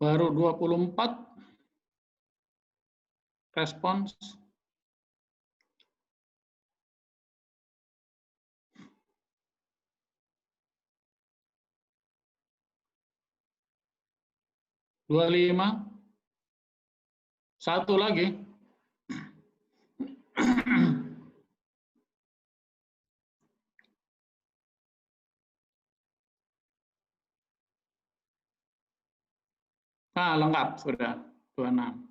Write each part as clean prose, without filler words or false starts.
Baru 24 respons. Dua lima. Satu lagi. Nah, lengkap sudah. 26.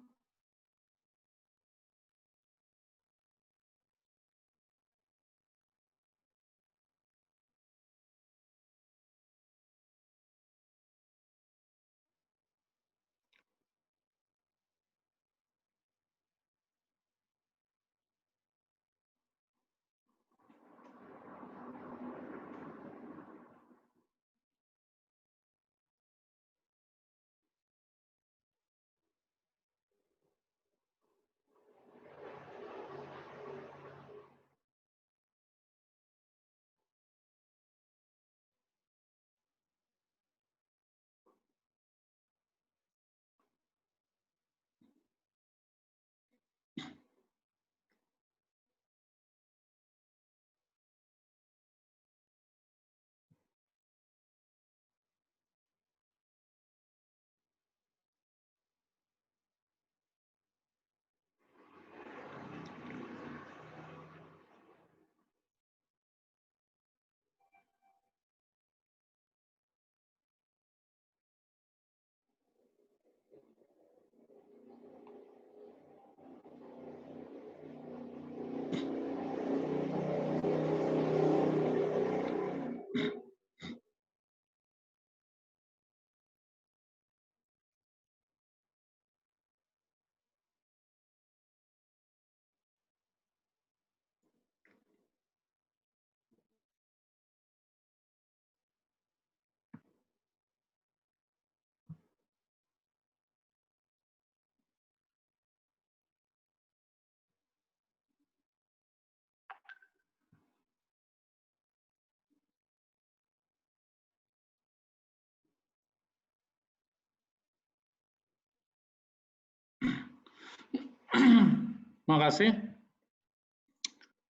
Makasih.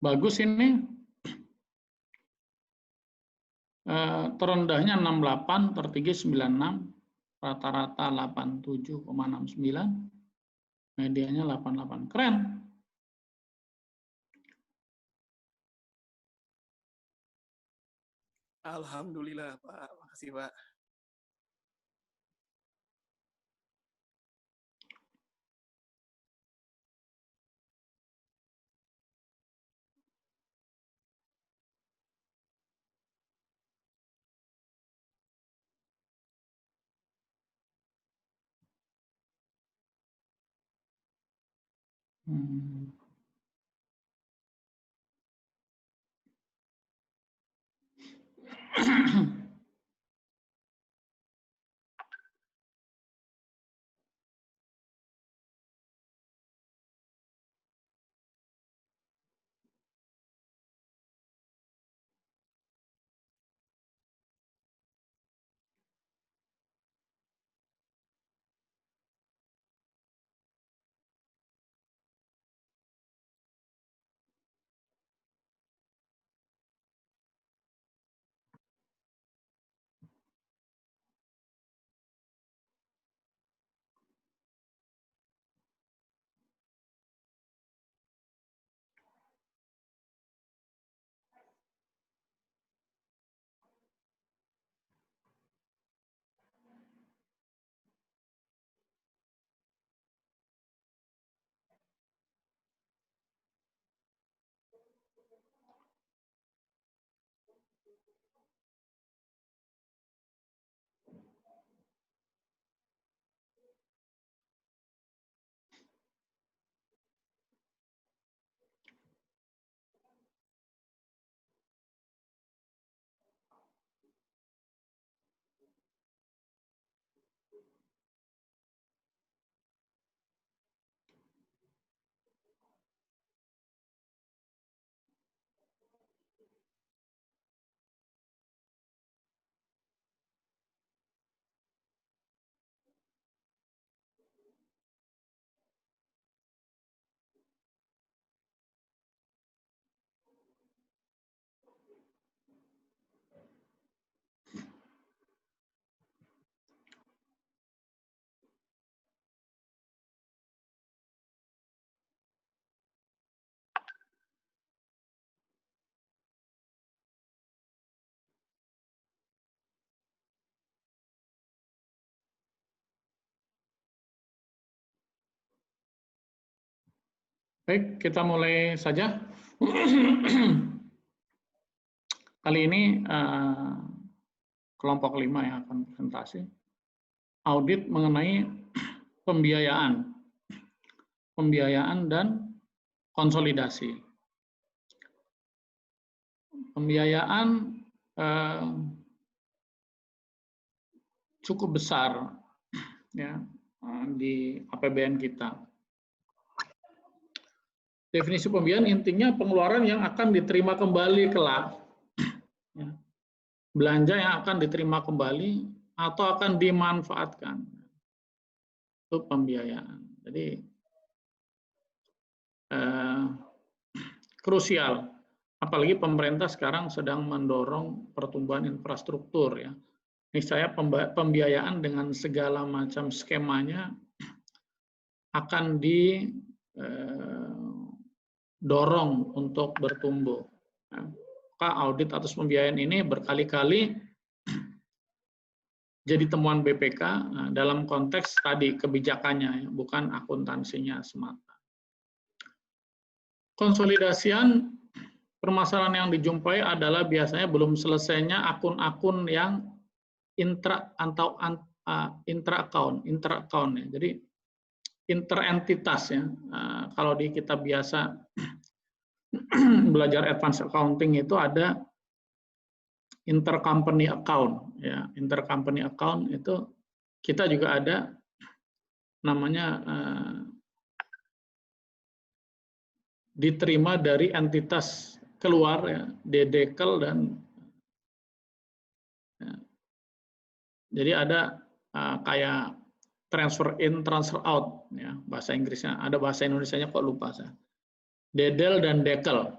Bagus ini. Terendahnya 68, tertinggi 96, rata-rata 87,69, medianya 88. Keren. Alhamdulillah, Pak. Makasih, Pak. Baik, kita mulai saja. Kali ini kelompok 5 yang akan presentasi. Audit mengenai pembiayaan dan konsolidasi. Pembiayaan cukup besar ya di APBN kita. Definisi pembiayaan intinya pengeluaran yang akan diterima kembali kelak, ya. Belanja yang akan diterima kembali atau akan dimanfaatkan, itu pembiayaan. Jadi krusial, apalagi pemerintah sekarang sedang mendorong pertumbuhan infrastruktur ya. Ini saya pembiayaan dengan segala macam skemanya akan dorong untuk bertumbuh. Maka audit atas pembiayaan ini berkali-kali jadi temuan BPK dalam konteks tadi kebijakannya, bukan akuntansinya semata. Konsolidasian permasalahan yang dijumpai adalah biasanya belum selesainya akun-akun yang intra account ya. Jadi interentitas ya. Kalau di kita biasa belajar advanced accounting itu ada intercompany account ya. Intercompany account itu kita juga ada namanya diterima dari entitas keluar ya, dedekel dan ya. Jadi ada kayak transfer in, transfer out ya, bahasa Inggrisnya. Ada bahasa Indonesianya kok lupa saya. Dedel dan dekel.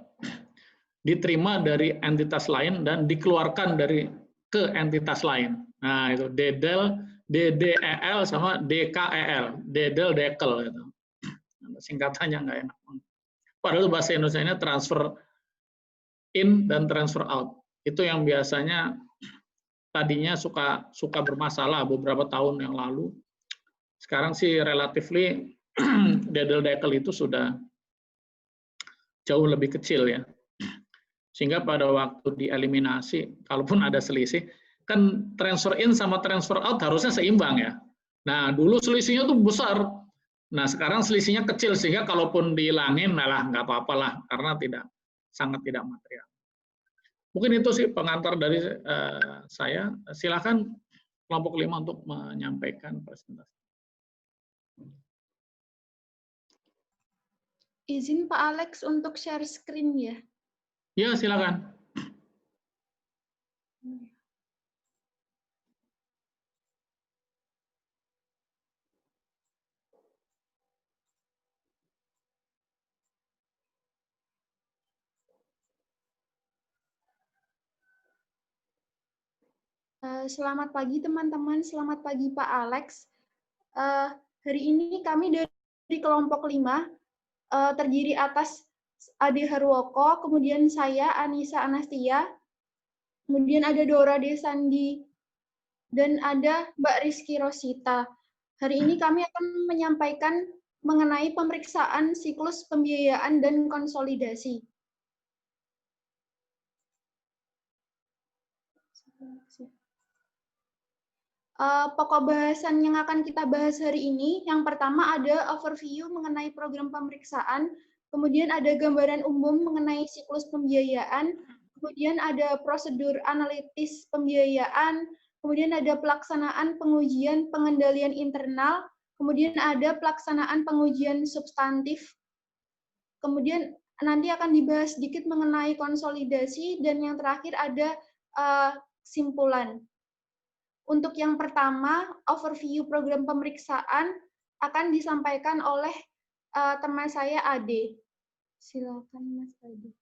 Diterima dari entitas lain dan dikeluarkan dari ke entitas lain. Nah, itu dedel, DDEL sama DKEL, dedel dekel itu. Singkatannya nggak enak. Padahal bahasa Indonesianya transfer in dan transfer out. Itu yang biasanya tadinya suka bermasalah beberapa tahun yang lalu. Sekarang sih relatively dedel dekel itu sudah jauh lebih kecil ya. Sehingga pada waktu dieliminasi, kalaupun ada selisih, kan transfer in sama transfer out harusnya seimbang ya. Nah, dulu selisihnya tuh besar. Nah, sekarang selisihnya kecil, sehingga kalaupun dihilangin, malah nggak apa-apalah, karena sangat tidak material. Mungkin itu sih pengantar dari saya. Silakan kelompok 5 untuk menyampaikan presentasi. Izin Pak Alex untuk share screen ya. Ya, silakan. Selamat pagi teman-teman, selamat pagi Pak Alex. Hari ini kami dari kelompok 5 terdiri atas Ade Harwoko, kemudian saya Anissa Anastia, kemudian ada Dora Desandi, dan ada Mbak Rizky Rosita. Hari ini kami akan menyampaikan mengenai pemeriksaan siklus pembiayaan dan konsolidasi. Pokok bahasan yang akan kita bahas hari ini, yang pertama ada overview mengenai program pemeriksaan, kemudian ada gambaran umum mengenai siklus pembiayaan, kemudian ada prosedur analitis pembiayaan, kemudian ada pelaksanaan pengujian pengendalian internal, kemudian ada pelaksanaan pengujian substantif, kemudian nanti akan dibahas sedikit mengenai konsolidasi, dan yang terakhir ada kesimpulan. Untuk yang pertama, overview program pemeriksaan akan disampaikan oleh teman saya Ade. Silakan Mas Ade.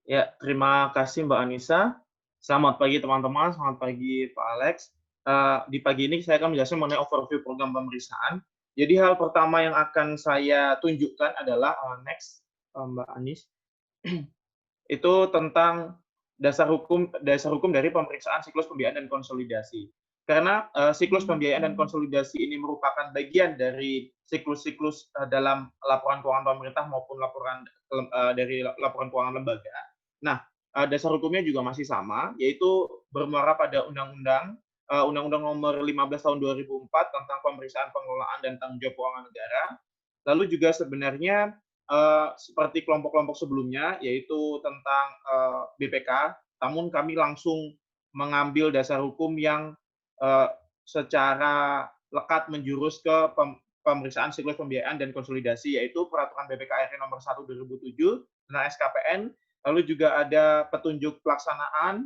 Ya, terima kasih Mbak Anissa. Selamat pagi teman-teman, selamat pagi Pak Alex. Di pagi ini saya akan menjelaskan mengenai overview program pemeriksaan. Jadi hal pertama yang akan saya tunjukkan adalah next Mbak Anis. Itu tentang dasar hukum dari pemeriksaan siklus pembiayaan dan konsolidasi. Karena siklus pembiayaan dan konsolidasi ini merupakan bagian dari siklus-siklus dalam laporan keuangan pemerintah maupun dari laporan keuangan lembaga. Nah, dasar hukumnya juga masih sama, yaitu bermuara pada Undang-Undang Nomor 15 Tahun 2004 tentang pemeriksaan pengelolaan dan tanggung jawab keuangan negara. Lalu juga sebenarnya seperti kelompok-kelompok sebelumnya, yaitu tentang BPK, namun kami langsung mengambil dasar hukum yang secara lekat menjurus ke pemeriksaan siklus pembiayaan dan konsolidasi, yaitu Peraturan BPK RI Nomor 1 2007 tentang SKPN, lalu juga ada petunjuk pelaksanaan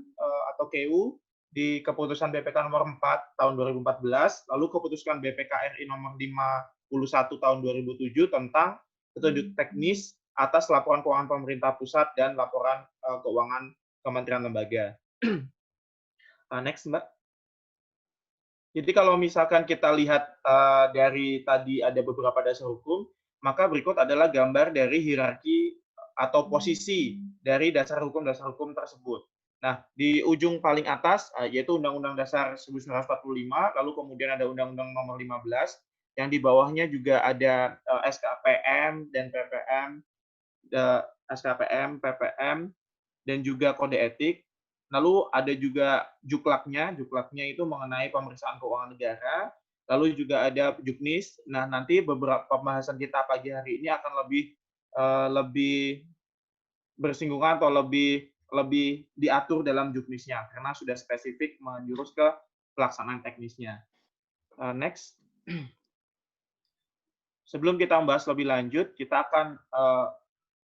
atau KU di keputusan BPK Nomor 4 tahun 2014, lalu keputusan BPK RI Nomor 51 tahun 2007 tentang petunjuk teknis atas laporan keuangan pemerintah pusat dan laporan keuangan kementerian lembaga. Next, Mbak. Jadi kalau misalkan kita lihat dari tadi ada beberapa dasar hukum, maka berikut adalah gambar dari hierarki atau posisi dari dasar hukum tersebut. Nah, di ujung paling atas yaitu Undang-Undang Dasar 1945, lalu kemudian ada Undang-Undang Nomor 15, yang di bawahnya juga ada SKPM dan PPM, SKPM, PPM, dan juga kode etik. Lalu ada juga juklaknya itu mengenai pemeriksaan keuangan negara. Lalu juga ada juknis. Nah, nanti beberapa pembahasan kita pagi hari ini akan lebih bersinggungan atau lebih diatur dalam juknisnya karena sudah spesifik menjurus ke pelaksanaan teknisnya. Next. Sebelum kita membahas lebih lanjut, kita akan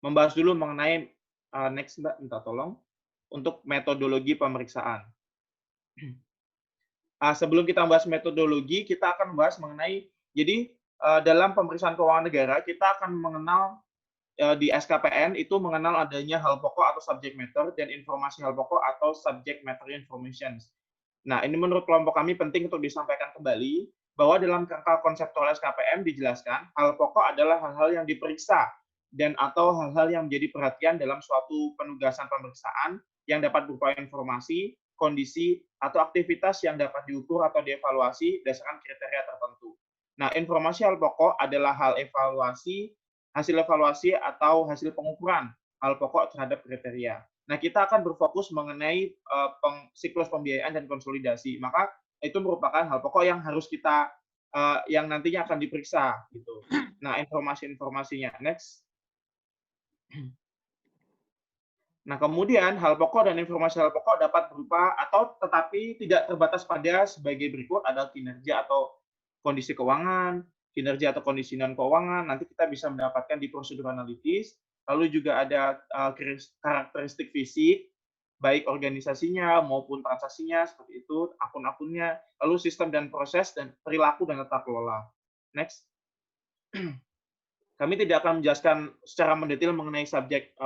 membahas dulu mengenai next, Mbak, minta tolong untuk metodologi pemeriksaan. Sebelum kita membahas metodologi, kita akan membahas mengenai, jadi dalam pemeriksaan keuangan negara, kita akan mengenal di SKPN itu mengenal adanya hal pokok atau subject matter dan informasi hal pokok atau subject matter information. Nah, ini menurut kelompok kami penting untuk disampaikan kembali bahwa dalam kerangka konseptual SKPM dijelaskan hal pokok adalah hal-hal yang diperiksa dan atau hal-hal yang menjadi perhatian dalam suatu penugasan pemeriksaan yang dapat berupa informasi, kondisi, atau aktivitas yang dapat diukur atau dievaluasi berdasarkan kriteria tertentu. Nah, informasi hal pokok adalah hasil evaluasi atau hasil pengukuran hal pokok terhadap kriteria. Nah, kita akan berfokus mengenai siklus pembiayaan dan konsolidasi. Maka itu merupakan hal pokok yang harus kita yang nantinya akan diperiksa gitu. Nah, informasi-informasinya next. Nah, kemudian hal pokok dan informasi hal pokok dapat berupa atau tetapi tidak terbatas pada sebagai berikut, ada kinerja atau kondisi keuangan, kinerja atau kondisi non keuangan, nanti kita bisa mendapatkan di prosedur analitis, lalu juga ada karakteristik fisik, baik organisasinya maupun transaksinya, seperti itu, akun-akunnya, lalu sistem dan proses, dan perilaku dan tata kelola. Next. Kami tidak akan menjelaskan secara mendetail mengenai subject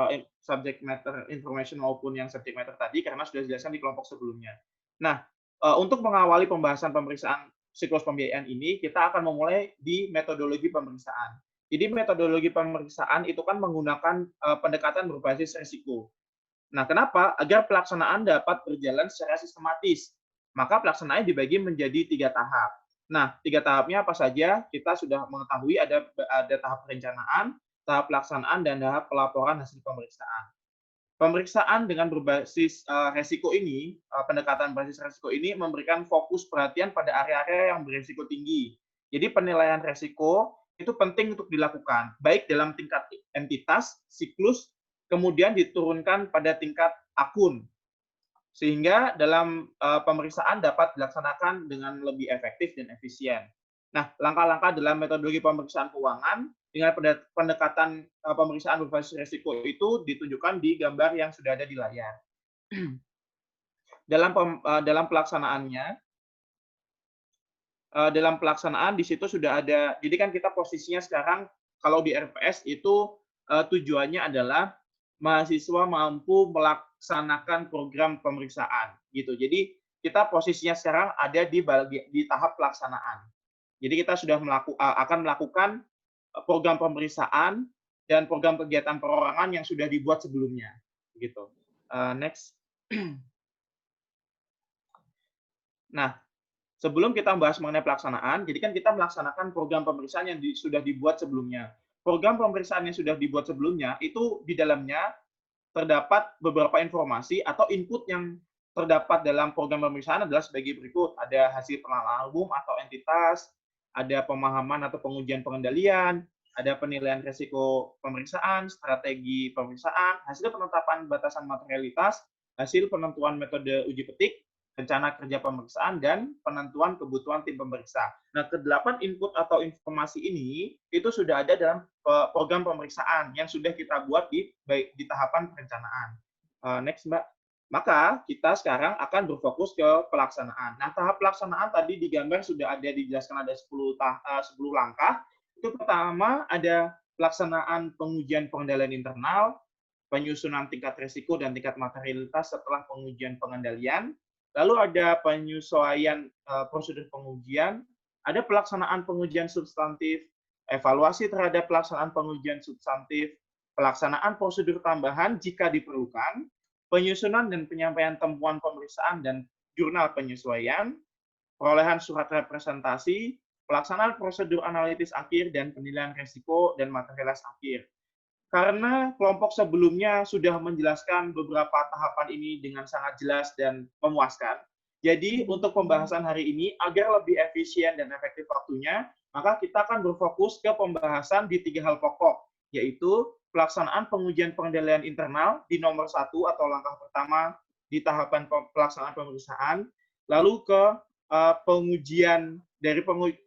matter information maupun yang subject matter tadi karena sudah dijelaskan di kelompok sebelumnya. Nah, untuk mengawali pembahasan pemeriksaan siklus pembiayaan ini, kita akan memulai di metodologi pemeriksaan. Jadi metodologi pemeriksaan itu kan menggunakan pendekatan berbasis risiko. Nah, kenapa? Agar pelaksanaan dapat berjalan secara sistematis. Maka pelaksanaannya dibagi menjadi 3 tahap. Nah, 3 tahapnya apa saja? Kita sudah mengetahui ada tahap perencanaan, tahap pelaksanaan, dan tahap pelaporan hasil pemeriksaan. Pemeriksaan dengan berbasis resiko ini, pendekatan berbasis resiko ini memberikan fokus perhatian pada area-area yang berisiko tinggi. Jadi penilaian resiko itu penting untuk dilakukan, baik dalam tingkat entitas, siklus, kemudian diturunkan pada tingkat akun. Sehingga dalam pemeriksaan dapat dilaksanakan dengan lebih efektif dan efisien. Nah, langkah-langkah dalam metodologi pemeriksaan keuangan dengan pendekatan pemeriksaan berbasis risiko itu ditunjukkan di gambar yang sudah ada di layar. Dalam pelaksanaan di situ sudah ada, jadi kan kita posisinya sekarang kalau di RPS itu tujuannya adalah mahasiswa mampu melaksanakan program pemeriksaan gitu. Jadi kita posisinya sekarang ada di tahap pelaksanaan. Jadi kita sudah akan melakukan program pemeriksaan dan program kegiatan perorangan yang sudah dibuat sebelumnya gitu. Next. Nah, sebelum kita membahas mengenai pelaksanaan, jadi kan kita melaksanakan program pemeriksaan yang sudah dibuat sebelumnya. Program pemeriksaan yang sudah dibuat sebelumnya, itu di dalamnya terdapat beberapa informasi atau input yang terdapat dalam program pemeriksaan adalah sebagai berikut. Ada hasil pengenalan album atau entitas, ada pemahaman atau pengujian pengendalian, ada penilaian risiko pemeriksaan, strategi pemeriksaan, hasil penetapan batasan materialitas, hasil penentuan metode uji petik, rencana kerja pemeriksaan, dan penentuan kebutuhan tim pemeriksa. Nah, ke-8 input atau informasi ini itu sudah ada dalam program pemeriksaan yang sudah kita buat di tahapan perencanaan. Next, Mbak. Maka kita sekarang akan berfokus ke pelaksanaan. Nah, tahap pelaksanaan tadi di gambar sudah ada dijelaskan ada 10 langkah. Itu pertama ada pelaksanaan pengujian pengendalian internal, penyusunan tingkat risiko dan tingkat materialitas setelah pengujian pengendalian. Lalu ada penyesuaian prosedur pengujian, ada pelaksanaan pengujian substantif, evaluasi terhadap pelaksanaan pengujian substantif, pelaksanaan prosedur tambahan jika diperlukan, penyusunan dan penyampaian temuan pemeriksaan dan jurnal penyesuaian, perolehan surat representasi, pelaksanaan prosedur analitis akhir, dan penilaian risiko dan materialitas akhir. Karena kelompok sebelumnya sudah menjelaskan beberapa tahapan ini dengan sangat jelas dan memuaskan, jadi untuk pembahasan hari ini, agar lebih efisien dan efektif waktunya, maka kita akan berfokus ke pembahasan di 3 hal pokok, yaitu pelaksanaan pengujian pengendalian internal di nomor 1 atau langkah pertama di tahapan pelaksanaan pemeriksaan, lalu ke pengujian dari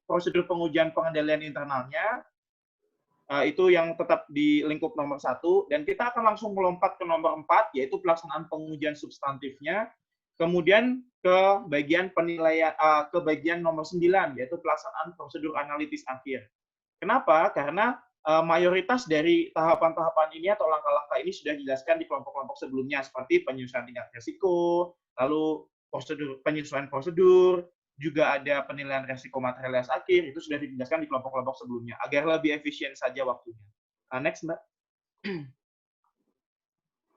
prosedur pengujian pengendalian internalnya, itu yang tetap di lingkup nomor 1, dan kita akan langsung melompat ke nomor 4, yaitu pelaksanaan pengujian substantifnya, kemudian ke bagian penilaian, ke bagian nomor 9, yaitu pelaksanaan prosedur analitis akhir. Kenapa? Karena mayoritas dari tahapan-tahapan ini atau langkah-langkah ini sudah dijelaskan di kelompok-kelompok sebelumnya, seperti penyusunan tingkat risiko, lalu penyesuaian prosedur, juga ada penilaian risiko materialitas akhir, itu sudah dijelaskan di kelompok-kelompok sebelumnya, agar lebih efisien saja waktunya. Next, Mbak.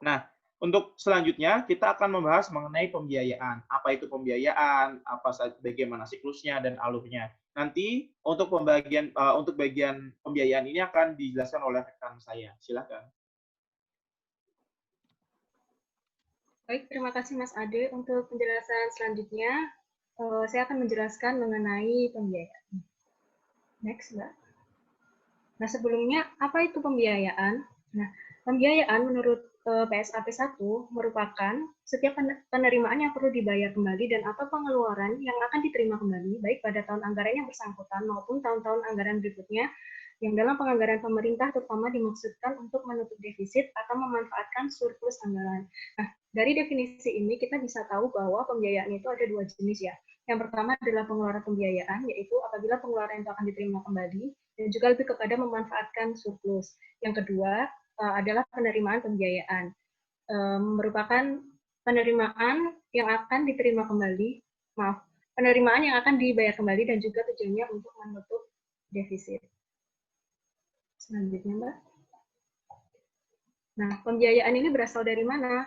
Nah, untuk selanjutnya, kita akan membahas mengenai pembiayaan. Apa itu pembiayaan, bagaimana siklusnya, dan alurnya. Nanti, untuk bagian pembiayaan ini akan dijelaskan oleh rekan saya. Silakan. Baik, terima kasih Mas Ade. Untuk penjelasan selanjutnya, saya akan menjelaskan mengenai pembiayaan. Next, Mbak. Nah, sebelumnya, apa itu pembiayaan? Nah, pembiayaan menurut PSAP 1 merupakan setiap penerimaan yang perlu dibayar kembali dan atau pengeluaran yang akan diterima kembali, baik pada tahun anggaran yang bersangkutan maupun tahun-tahun anggaran berikutnya, yang dalam penganggaran pemerintah terutama dimaksudkan untuk menutup defisit atau memanfaatkan surplus anggaran. Nah, dari definisi ini kita bisa tahu bahwa pembiayaan itu ada 2 jenis ya. Yang pertama adalah pengeluaran pembiayaan, yaitu apabila pengeluaran itu akan diterima kembali, dan juga lebih kepada memanfaatkan surplus. Yang kedua adalah penerimaan pembiayaan, merupakan penerimaan yang akan diterima kembali, penerimaan yang akan dibayar kembali dan juga tujuannya untuk menutup defisit. Selanjutnya, Mbak. Nah, pembiayaan ini berasal dari mana?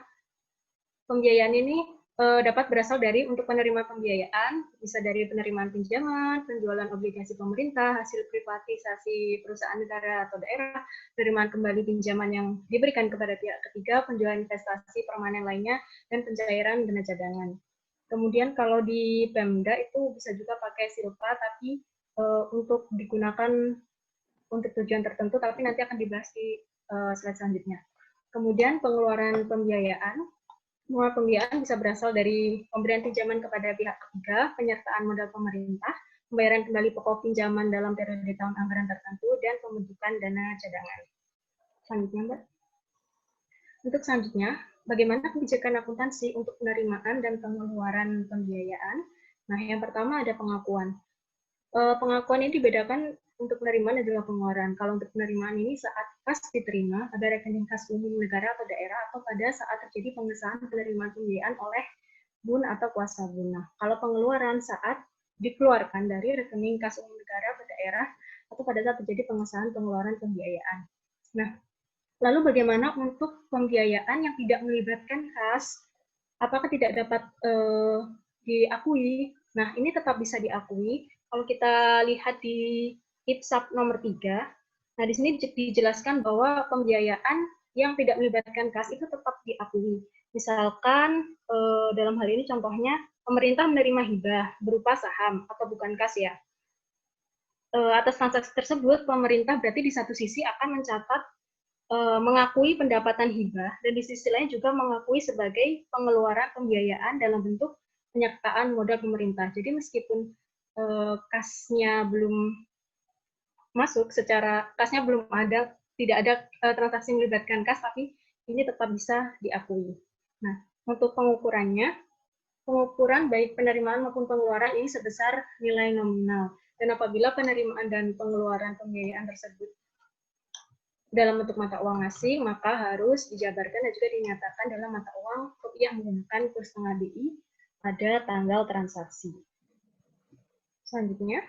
Pembiayaan ini dapat berasal dari untuk penerima pembiayaan, bisa dari penerimaan pinjaman, penjualan obligasi pemerintah, hasil privatisasi perusahaan negara atau daerah, penerimaan kembali pinjaman yang diberikan kepada pihak ketiga, penjualan investasi permanen lainnya, dan pencairan dana cadangan. Kemudian kalau di Pemda itu bisa juga pakai silpa, tapi untuk digunakan untuk tujuan tertentu, tapi nanti akan dibahas di slide selanjutnya. Kemudian pengeluaran pembiayaan. Pengeluaran pembiayaan bisa berasal dari pemberian pinjaman kepada pihak ketiga, penyertaan modal pemerintah, pembayaran kembali pokok pinjaman dalam periode tahun anggaran tertentu, dan pembentukan dana cadangan. Selanjutnya, Mbak. Untuk selanjutnya, bagaimana kebijakan akuntansi untuk penerimaan dan pengeluaran pembiayaan? Nah, yang pertama ada pengakuan. Pengakuan ini dibedakan untuk penerimaan dan juga pengeluaran. Kalau untuk penerimaan ini saat kas diterima, ada rekening kas umum negara atau daerah, atau pada saat terjadi pengesahan penerimaan pembiayaan oleh BUN atau kuasa BUN. Nah, kalau pengeluaran saat dikeluarkan dari rekening kas umum negara atau daerah, atau pada saat terjadi pengesahan pengeluaran pembiayaan. Nah, lalu bagaimana untuk pembiayaan yang tidak melibatkan kas? Apakah tidak dapat diakui Nah, ini tetap bisa diakui. Kalau kita lihat di IPSAP nomor 3, nah di sini dijelaskan bahwa pembiayaan yang tidak melibatkan kas itu tetap diakui. Misalkan dalam hal ini contohnya pemerintah menerima hibah berupa saham atau bukan kas ya. Atas transaksi tersebut pemerintah berarti di satu sisi akan mencatat mengakui pendapatan hibah dan di sisi lain juga mengakui sebagai pengeluaran pembiayaan dalam bentuk penyertaan modal pemerintah. Jadi meskipun kasnya belum masuk, secara kasnya belum ada, tidak ada transaksi melibatkan kas, tapi ini tetap bisa diakui. Nah, untuk pengukurannya, pengukuran baik penerimaan maupun pengeluaran ini sebesar nilai nominal. Dan apabila penerimaan dan pengeluaran pembiayaan tersebut dalam bentuk mata uang asing, maka harus dijabarkan dan juga dinyatakan dalam mata uang rupiah menggunakan kurs tengah DI pada tanggal transaksi. Selanjutnya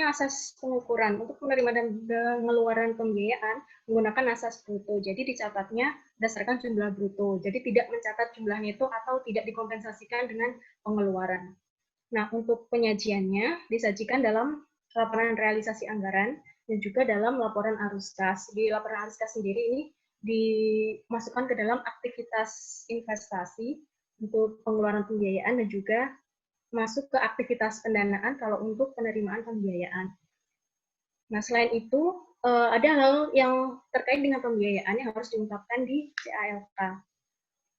asas pengukuran. Untuk penerimaan dan pengeluaran pembiayaan menggunakan asas bruto. Jadi dicatatnya berdasarkan jumlah bruto. Jadi tidak mencatat jumlah neto atau tidak dikompensasikan dengan pengeluaran. Nah, untuk penyajiannya disajikan dalam laporan realisasi anggaran dan juga dalam laporan arus kas. Di laporan arus kas sendiri ini dimasukkan ke dalam aktivitas investasi untuk pengeluaran pembiayaan dan juga masuk ke aktivitas pendanaan kalau untuk penerimaan pembiayaan. Nah, selain itu, ada hal yang terkait dengan pembiayaan yang harus diungkapkan di CALK,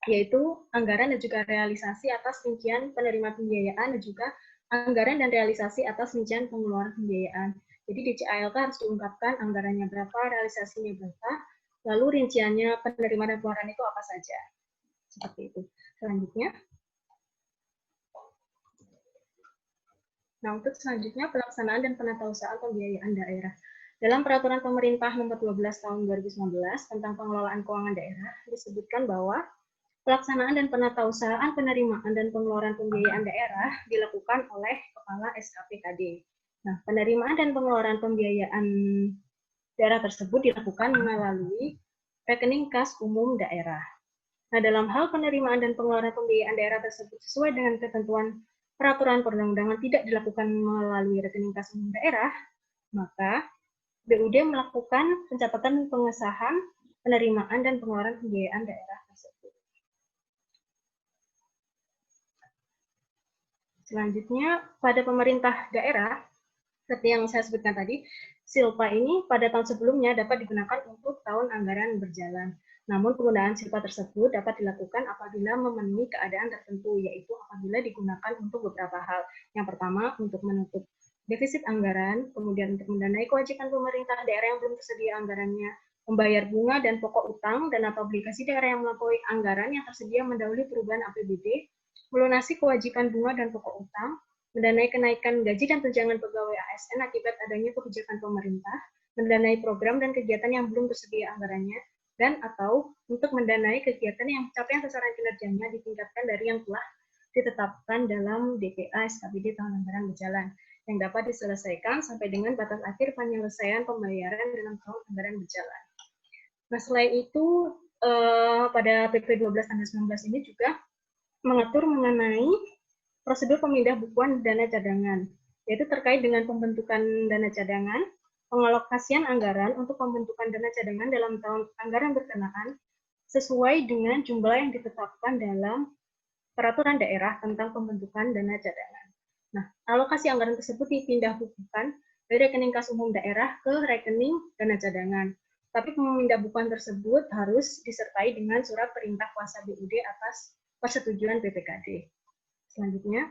yaitu anggaran dan juga realisasi atas rincian penerima pembiayaan dan juga anggaran dan realisasi atas rincian pengeluaran pembiayaan. Jadi di CALK harus diungkapkan anggarannya berapa, realisasinya berapa, lalu rinciannya penerimaan dan pengeluaran itu apa saja. Seperti itu. Selanjutnya. Nah, untuk selanjutnya pelaksanaan dan penatausahaan pembiayaan daerah. Dalam Peraturan Pemerintah Nomor 12 Tahun 2019 tentang Pengelolaan Keuangan Daerah disebutkan bahwa pelaksanaan dan penatausahaan penerimaan dan pengeluaran pembiayaan daerah dilakukan oleh Kepala SKPKD. Nah, penerimaan dan pengeluaran pembiayaan daerah tersebut dilakukan melalui rekening kas umum daerah. Nah, dalam hal penerimaan dan pengeluaran pembiayaan daerah tersebut sesuai dengan ketentuan peraturan perundang-undangan tidak dilakukan melalui rekening kas umum daerah, maka BUD melakukan pencatatan pengesahan penerimaan dan pengeluaran pembiayaan daerah tersebut. Selanjutnya, pada pemerintah daerah, seperti yang saya sebutkan tadi, SILPA ini pada tahun sebelumnya dapat digunakan untuk tahun anggaran berjalan. Namun penggunaan SILPA tersebut dapat dilakukan apabila memenuhi keadaan tertentu, yaitu apabila digunakan untuk beberapa hal. Yang pertama, untuk menutup defisit anggaran, kemudian untuk mendanai kewajiban pemerintah daerah yang belum tersedia anggarannya, membayar bunga dan pokok utang dan atau obligasi daerah yang melampaui anggaran yang tersedia mendahului perubahan APBD, melunasi kewajiban bunga dan pokok utang, mendanai kenaikan gaji dan tunjangan pegawai ASN akibat adanya kebijakan pemerintah, mendanai program dan kegiatan yang belum tersedia anggarannya, dan atau untuk mendanai kegiatan yang capaian sasaran kinerjanya ditingkatkan dari yang telah ditetapkan dalam DPA SKPD tahun anggaran berjalan, yang dapat diselesaikan sampai dengan batas akhir penyelesaian pembayaran dalam tahun anggaran berjalan. Nah, selain itu, pada PP 12 tanggal 19 ini juga mengatur mengenai prosedur pemindah bukuan dana cadangan, yaitu terkait dengan pembentukan dana cadangan, pengalokasian anggaran untuk pembentukan dana cadangan dalam tahun anggaran berkenaan sesuai dengan jumlah yang ditetapkan dalam peraturan daerah tentang pembentukan dana cadangan. Nah, alokasi anggaran tersebut dipindah bukukan dari rekening kas umum daerah ke rekening dana cadangan. Tapi pemindah bukuan tersebut harus disertai dengan surat perintah kuasa BUD atas persetujuan BPKD. Selanjutnya,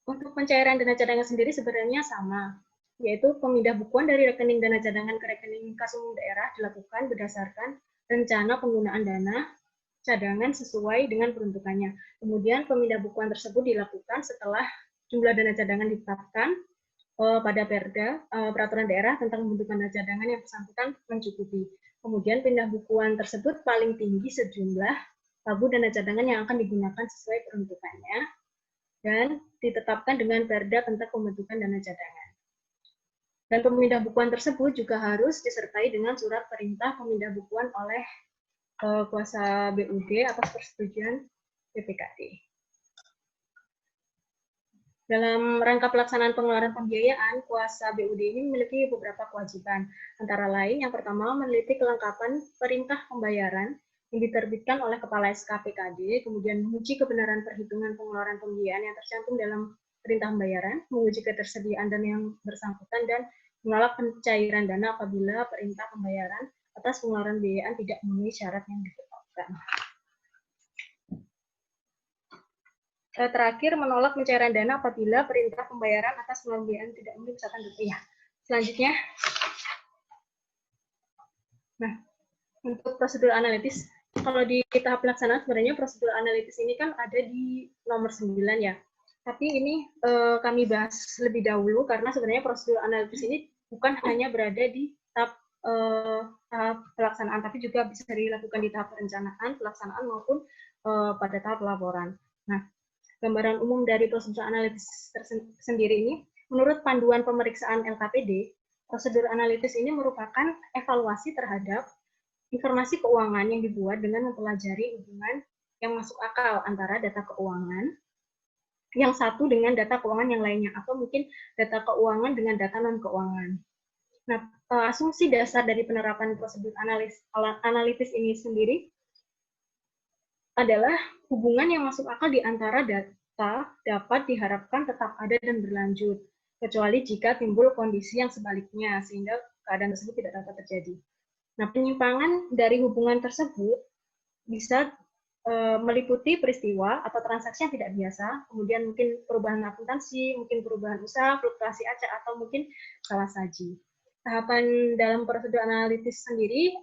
untuk pencairan dana cadangan sendiri sebenarnya sama, yaitu pemindah bukuan dari rekening dana cadangan ke rekening kas umum daerah dilakukan berdasarkan rencana penggunaan dana cadangan sesuai dengan peruntukannya. Kemudian pemindah bukuan tersebut dilakukan setelah jumlah dana cadangan ditetapkan pada Perda, peraturan daerah tentang pembentukan dana cadangan yang bersangkutan mencukupi. Kemudian pindah bukuan tersebut paling tinggi sejumlah tabung dana cadangan yang akan digunakan sesuai peruntukannya dan ditetapkan dengan Perda tentang pembentukan dana cadangan. Dan pemindah bukuan tersebut juga harus disertai dengan surat perintah pemindah bukuan oleh kuasa BUD atas persetujuan BPKD. Dalam rangka pelaksanaan pengeluaran pembiayaan, kuasa BUD ini memiliki beberapa kewajiban. Antara lain, yang pertama, meneliti kelengkapan perintah pembayaran yang diterbitkan oleh Kepala SKPKD, kemudian menguji kebenaran perhitungan pengeluaran pembiayaan yang tercantum dalam perintah pembayaran, menguji ketersediaan dana yang bersangkutan, dan menolak pencairan dana apabila perintah pembayaran atas pengeluaran pembiayaan tidak memenuhi syarat yang ditetapkan. Terakhir, menolak pencairan dana apabila perintah pembayaran atas pengeluaran pembiayaan tidak memenuhi syarat rupiah. Selanjutnya, nah, untuk prosedur analitis, kalau di tahap pelaksanaan sebenarnya prosedur analitis ini kan ada di nomor 9 ya. Tapi ini kami bahas lebih dahulu karena sebenarnya prosedur analitis ini bukan hanya berada di tahap pelaksanaan, tapi juga bisa dilakukan di tahap perencanaan, pelaksanaan maupun pada tahap laporan. Nah, gambaran umum dari prosedur analitis sendiri ini, menurut panduan pemeriksaan LKPD, prosedur analitis ini merupakan evaluasi terhadap informasi keuangan yang dibuat dengan mempelajari hubungan yang masuk akal antara data keuangan yang satu dengan data keuangan yang lainnya, atau mungkin data keuangan dengan data non-keuangan. Nah, asumsi dasar dari penerapan prosedur analitis ini sendiri adalah hubungan yang masuk akal di antara data dapat diharapkan tetap ada dan berlanjut, kecuali jika timbul kondisi yang sebaliknya, sehingga keadaan tersebut tidak dapat terjadi. Nah, penyimpangan dari hubungan tersebut bisa meliputi peristiwa atau transaksi yang tidak biasa, kemudian mungkin perubahan akuntansi, mungkin perubahan usaha, fluktuasi acak, atau mungkin salah saji. Tahapan dalam prosedur analitis sendiri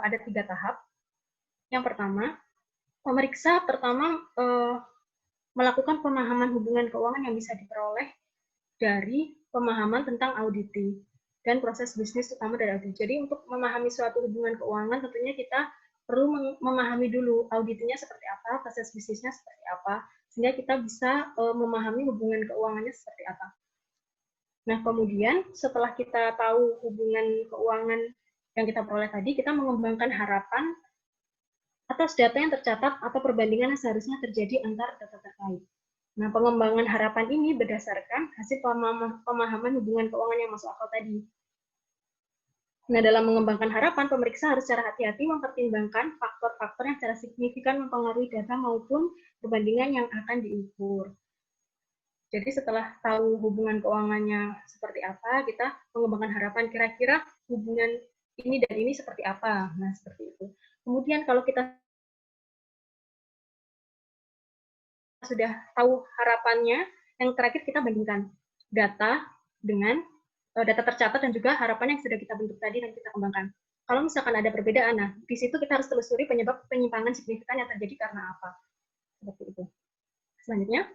ada 3 tahap. Yang pertama, pemeriksa pertama melakukan pemahaman hubungan keuangan yang bisa diperoleh dari pemahaman tentang auditing dan proses bisnis utama dari audit. Jadi untuk memahami suatu hubungan keuangan tentunya kita perlu memahami dulu auditnya seperti apa, proses bisnisnya seperti apa, sehingga kita bisa memahami hubungan keuangannya seperti apa. Nah, kemudian setelah kita tahu hubungan keuangan yang kita peroleh tadi, kita mengembangkan harapan atas data yang tercatat atau perbandingan yang seharusnya terjadi antar data terkait. Nah, pengembangan harapan ini berdasarkan hasil pemahaman hubungan keuangan yang masuk akal tadi. Nah, dalam mengembangkan harapan, pemeriksa harus secara hati-hati mempertimbangkan faktor-faktor yang secara signifikan mempengaruhi data maupun perbandingan yang akan diukur. Jadi setelah tahu hubungan keuangannya seperti apa, kita mengembangkan harapan kira-kira hubungan ini dan ini seperti apa. Nah, seperti itu. Kemudian kalau kita sudah tahu harapannya, yang terakhir kita bandingkan data dengan data tercatat dan juga harapan yang sudah kita bentuk tadi dan kita kembangkan. Kalau misalkan ada perbedaan, nah di situ kita harus telusuri penyebab penyimpangan signifikan yang terjadi karena apa. Seperti itu. Selanjutnya.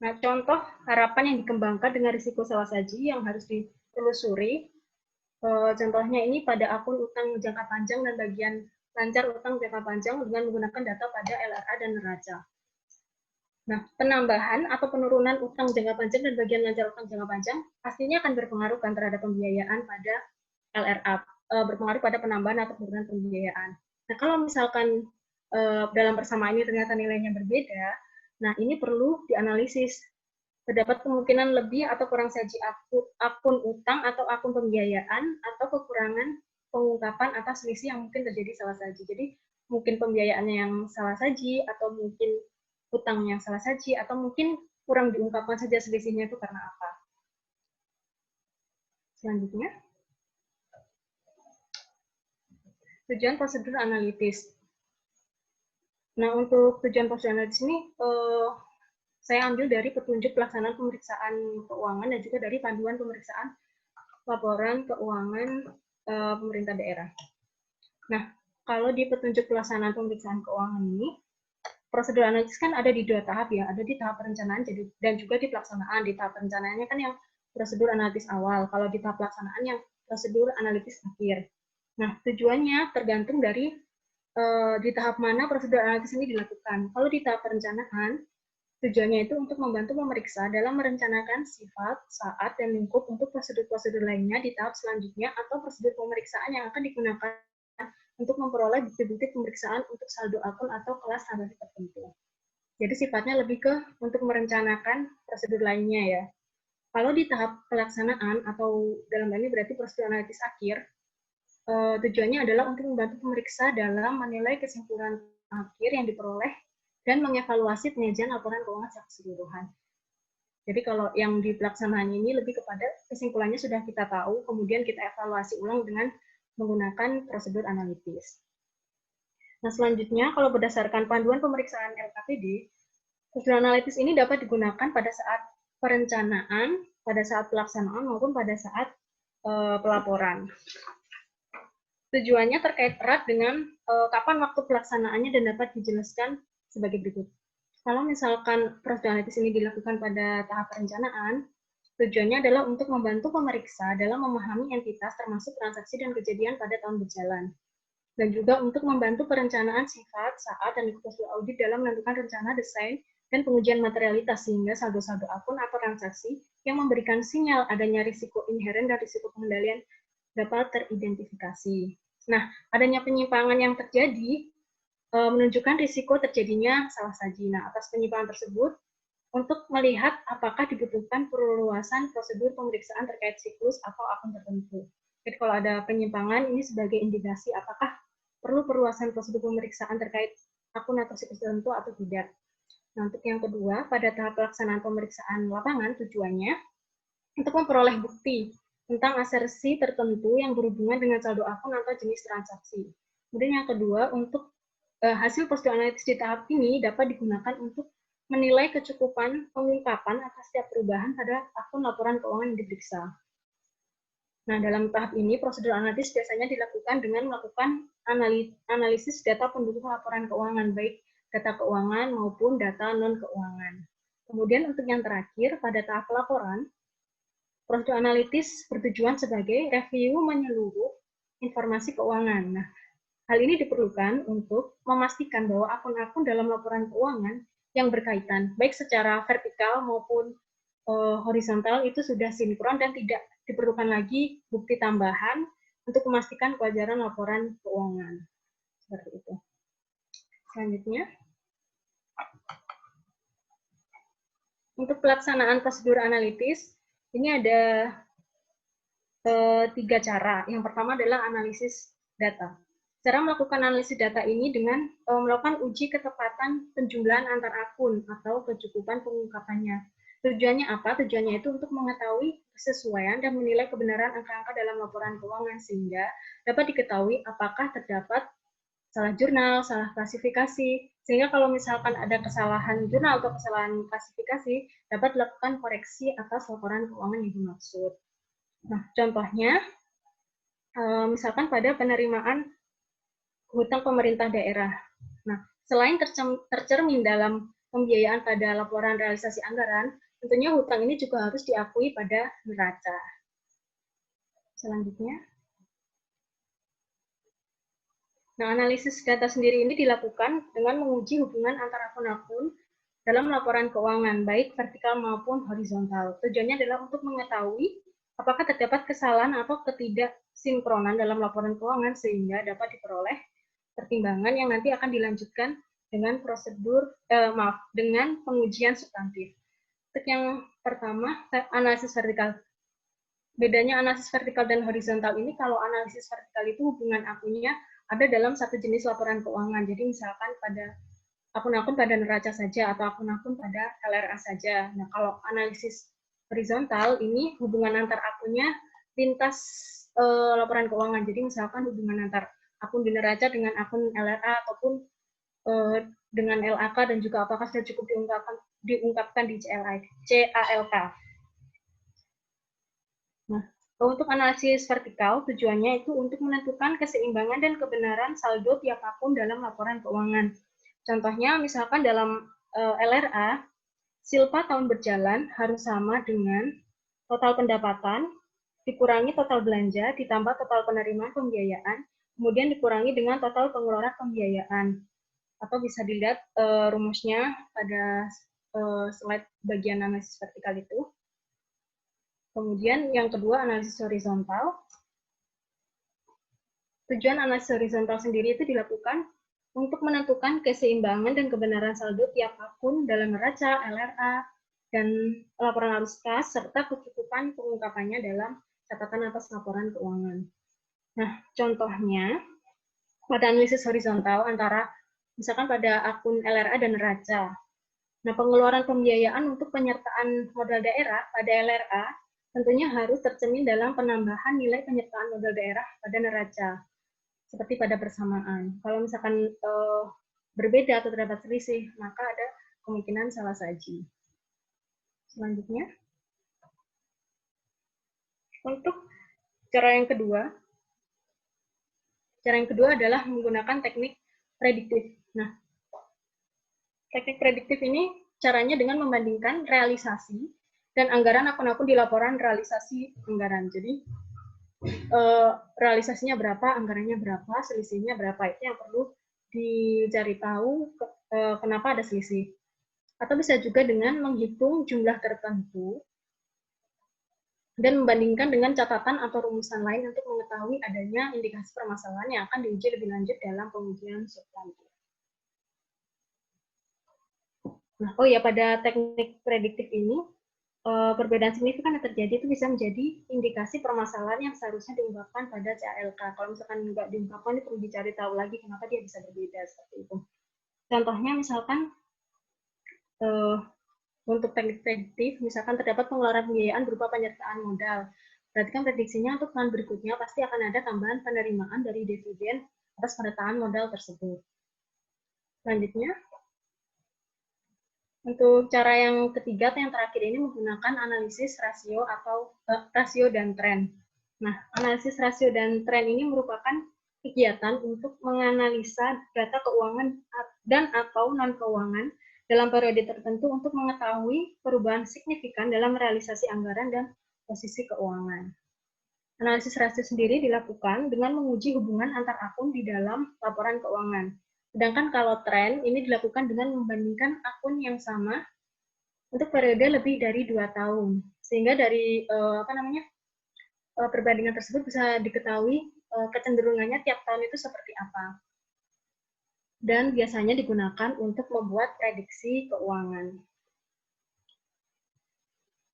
Nah, contoh harapan yang dikembangkan dengan risiko salah saji yang harus ditelusuri. Contohnya ini pada akun utang jangka panjang dan bagian lancar utang jangka panjang dengan menggunakan data pada LRA dan neraca. Nah, penambahan atau penurunan utang jangka panjang dan bagian lancar utang jangka panjang pastinya akan berpengaruh kan terhadap pembiayaan pada LRA, berpengaruh pada penambahan atau penurunan pembiayaan. Nah, kalau misalkan dalam persamaan ini ternyata nilainya berbeda, nah ini perlu dianalisis. Terdapat kemungkinan lebih atau kurang saji akun utang atau akun pembiayaan atau kekurangan pengungkapan atas selisih yang mungkin terjadi salah saji. Jadi mungkin pembiayaannya yang salah saji atau mungkin utang yang salah saji atau mungkin kurang diungkapkan saja selisihnya itu karena apa. Selanjutnya, tujuan prosedur analitis. Nah, untuk tujuan prosedur analitis ini saya ambil dari petunjuk pelaksanaan pemeriksaan keuangan dan juga dari panduan pemeriksaan laporan keuangan pemerintah daerah. Nah, kalau di petunjuk pelaksanaan pemeriksaan keuangan ini, prosedur analitis kan ada di 2 tahap ya, ada di tahap perencanaan dan juga di pelaksanaan. Di tahap perencanaannya kan yang prosedur analitis awal, kalau di tahap pelaksanaan yang prosedur analitis akhir. Nah, tujuannya tergantung dari di tahap mana prosedur analitis ini dilakukan. Kalau di tahap perencanaan, tujuannya itu untuk membantu pemeriksa dalam merencanakan sifat, saat, dan lingkup untuk prosedur-prosedur lainnya di tahap selanjutnya atau prosedur pemeriksaan yang akan digunakan untuk memperoleh bukti-bukti pemeriksaan untuk saldo akun atau kelas transaksi tertentu. Jadi sifatnya lebih ke untuk merencanakan prosedur lainnya ya. Kalau di tahap pelaksanaan atau dalam hal ini berarti prosedur analitis akhir, tujuannya adalah untuk membantu pemeriksa dalam menilai kesimpulan akhir yang diperoleh dan mengevaluasi penyajian laporan keuangan secara keseluruhan. Jadi kalau yang di pelaksanaan ini lebih kepada kesimpulannya sudah kita tahu, kemudian kita evaluasi ulang dengan menggunakan prosedur analitis. Nah, selanjutnya kalau berdasarkan panduan pemeriksaan LKPD, prosedur analitis ini dapat digunakan pada saat perencanaan, pada saat pelaksanaan, maupun pada saat pelaporan. Tujuannya terkait erat dengan kapan waktu pelaksanaannya dan dapat dijelaskan sebagai berikut. Kalau misalkan prosedur analitis ini dilakukan pada tahap perencanaan, tujuannya adalah untuk membantu pemeriksa dalam memahami entitas termasuk transaksi dan kejadian pada tahun berjalan. Dan juga untuk membantu perencanaan sifat, saat, dan prosedur audit dalam menentukan rencana desain dan pengujian materialitas sehingga saldo-saldo akun atau transaksi yang memberikan sinyal adanya risiko inheren dan risiko pengendalian dapat teridentifikasi. Nah, adanya penyimpangan yang terjadi menunjukkan risiko terjadinya salah saji. Nah, atas penyimpangan tersebut, untuk melihat apakah dibutuhkan perluasan prosedur pemeriksaan terkait siklus atau akun tertentu. Jadi kalau ada penyimpangan, ini sebagai indikasi apakah perlu perluasan prosedur pemeriksaan terkait akun atau siklus tertentu atau tidak. Nah, untuk yang kedua, pada tahap pelaksanaan pemeriksaan lapangan, tujuannya untuk memperoleh bukti tentang asersi tertentu yang berhubungan dengan saldo akun atau jenis transaksi. Kemudian yang kedua, untuk hasil prosedur analitis di tahap ini dapat digunakan untuk menilai kecukupan pengungkapan atas setiap perubahan pada akun laporan keuangan yang diperiksa. Nah, dalam tahap ini, prosedur analitis biasanya dilakukan dengan melakukan analisis data pendukung laporan keuangan, baik data keuangan maupun data non-keuangan. Kemudian untuk yang terakhir, pada tahap pelaporan, prosedur analitis bertujuan sebagai review menyeluruh informasi keuangan. Nah, hal ini diperlukan untuk memastikan bahwa akun-akun dalam laporan keuangan yang berkaitan, baik secara vertikal maupun horizontal, itu sudah sinkron dan tidak diperlukan lagi bukti tambahan untuk memastikan kewajaran laporan keuangan. Seperti itu. Selanjutnya, untuk pelaksanaan prosedur analitis, ini ada 3 cara. Yang pertama adalah analisis data. Cara melakukan analisis data ini dengan melakukan uji ketepatan penjumlahan antar akun atau kecukupan pengungkapannya. Tujuannya apa? Tujuannya itu untuk mengetahui kesesuaian dan menilai kebenaran angka-angka dalam laporan keuangan sehingga dapat diketahui apakah terdapat salah jurnal, salah klasifikasi, sehingga kalau misalkan ada kesalahan jurnal atau kesalahan klasifikasi, dapat dilakukan koreksi atas laporan keuangan yang dimaksud. Nah, contohnya, misalkan pada penerimaan hutang pemerintah daerah. Nah, selain tercermin dalam pembiayaan pada laporan realisasi anggaran, tentunya hutang ini juga harus diakui pada neraca. Selanjutnya. Nah, analisis data sendiri ini dilakukan dengan menguji hubungan antara akun-akun dalam laporan keuangan, baik vertikal maupun horizontal. Tujuannya adalah untuk mengetahui apakah terdapat kesalahan atau ketidaksinkronan dalam laporan keuangan sehingga dapat diperoleh pertimbangan yang nanti akan dilanjutkan dengan dengan pengujian substantif. Untuk yang pertama, analisis vertikal. Bedanya analisis vertikal dan horizontal ini, kalau analisis vertikal itu hubungan akunnya ada dalam satu jenis laporan keuangan. Jadi misalkan pada akun-akun pada neraca saja atau akun-akun pada LRA saja. Nah, kalau analisis horizontal ini hubungan antar akunnya lintas laporan keuangan. Jadi misalkan hubungan antar akun di neraca dengan akun LRA ataupun dengan LAK dan juga apakah sudah cukup diungkapkan di CALK. Nah, untuk analisis vertikal tujuannya itu untuk menentukan keseimbangan dan kebenaran saldo tiap akun dalam laporan keuangan. Contohnya misalkan dalam LRA, silpa tahun berjalan harus sama dengan total pendapatan dikurangi total belanja ditambah total penerimaan pembiayaan, kemudian dikurangi dengan total pengeluaran pembiayaan. Atau bisa dilihat rumusnya pada slide bagian analisis vertikal itu. Kemudian yang kedua, analisis horizontal. Tujuan analisis horizontal sendiri itu dilakukan untuk menentukan keseimbangan dan kebenaran saldo tiap akun dalam neraca, LRA, dan laporan arus kas, serta kecukupan pengungkapannya dalam catatan atas laporan keuangan. Nah, contohnya, pada analisis horizontal antara, misalkan pada akun LRA dan neraca. Nah, pengeluaran pembiayaan untuk penyertaan modal daerah pada LRA tentunya harus tercermin dalam penambahan nilai penyertaan modal daerah pada neraca, seperti pada persamaan. Kalau misalkan berbeda atau terdapat selisih, maka ada kemungkinan salah saji. Selanjutnya, untuk cara yang kedua adalah menggunakan teknik prediktif. Nah, teknik prediktif ini caranya dengan membandingkan realisasi dan anggaran akun-akun di laporan realisasi anggaran. Jadi, realisasinya berapa, anggarannya berapa, selisihnya berapa, itu yang perlu dicari tahu kenapa ada selisih. Atau bisa juga dengan menghitung jumlah tertentu dan membandingkan dengan catatan atau rumusan lain untuk mengetahui adanya indikasi permasalahan yang akan diuji lebih lanjut dalam pengujian substantif. Nah, pada teknik prediktif ini, perbedaan signifikan yang terjadi itu bisa menjadi indikasi permasalahan yang seharusnya diungkapkan pada CALK. Kalau misalkan nggak diungkapkan, ini perlu dicari tahu lagi kenapa dia bisa berbeda seperti itu. Contohnya misalkan untuk teknik prediktif, misalkan terdapat pengeluaran pembiayaan berupa penyertaan modal. Berarti kan prediksinya untuk tahun berikutnya pasti akan ada tambahan penerimaan dari dividen atas penyertaan modal tersebut. Selanjutnya, untuk cara yang ketiga atau yang terakhir ini menggunakan analisis rasio atau rasio dan tren. Nah, analisis rasio dan tren ini merupakan kegiatan untuk menganalisa data keuangan dan atau non-keuangan dalam periode tertentu untuk mengetahui perubahan signifikan dalam realisasi anggaran dan posisi keuangan. Analisis rasio sendiri dilakukan dengan menguji hubungan antar akun di dalam laporan keuangan. Sedangkan kalau tren ini dilakukan dengan membandingkan akun yang sama untuk periode lebih dari 2 tahun. Sehingga dari perbandingan tersebut bisa diketahui kecenderungannya tiap tahun itu seperti apa. Dan biasanya digunakan untuk membuat prediksi keuangan.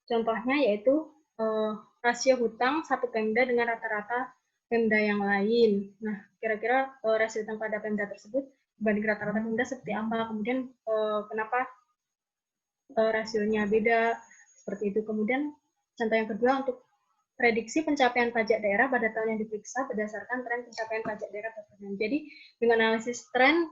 Contohnya yaitu rasio hutang satu Pemda dengan rata-rata Pemda yang lain. Nah, kira-kira rasio hutang pada Pemda tersebut dibanding rata-rata Pemda seperti apa? Kemudian kenapa rasionya beda? Seperti itu. Kemudian contoh yang kedua untuk prediksi pencapaian pajak daerah pada tahun yang diperiksa berdasarkan tren pencapaian pajak daerah tertentu. Jadi dengan analisis tren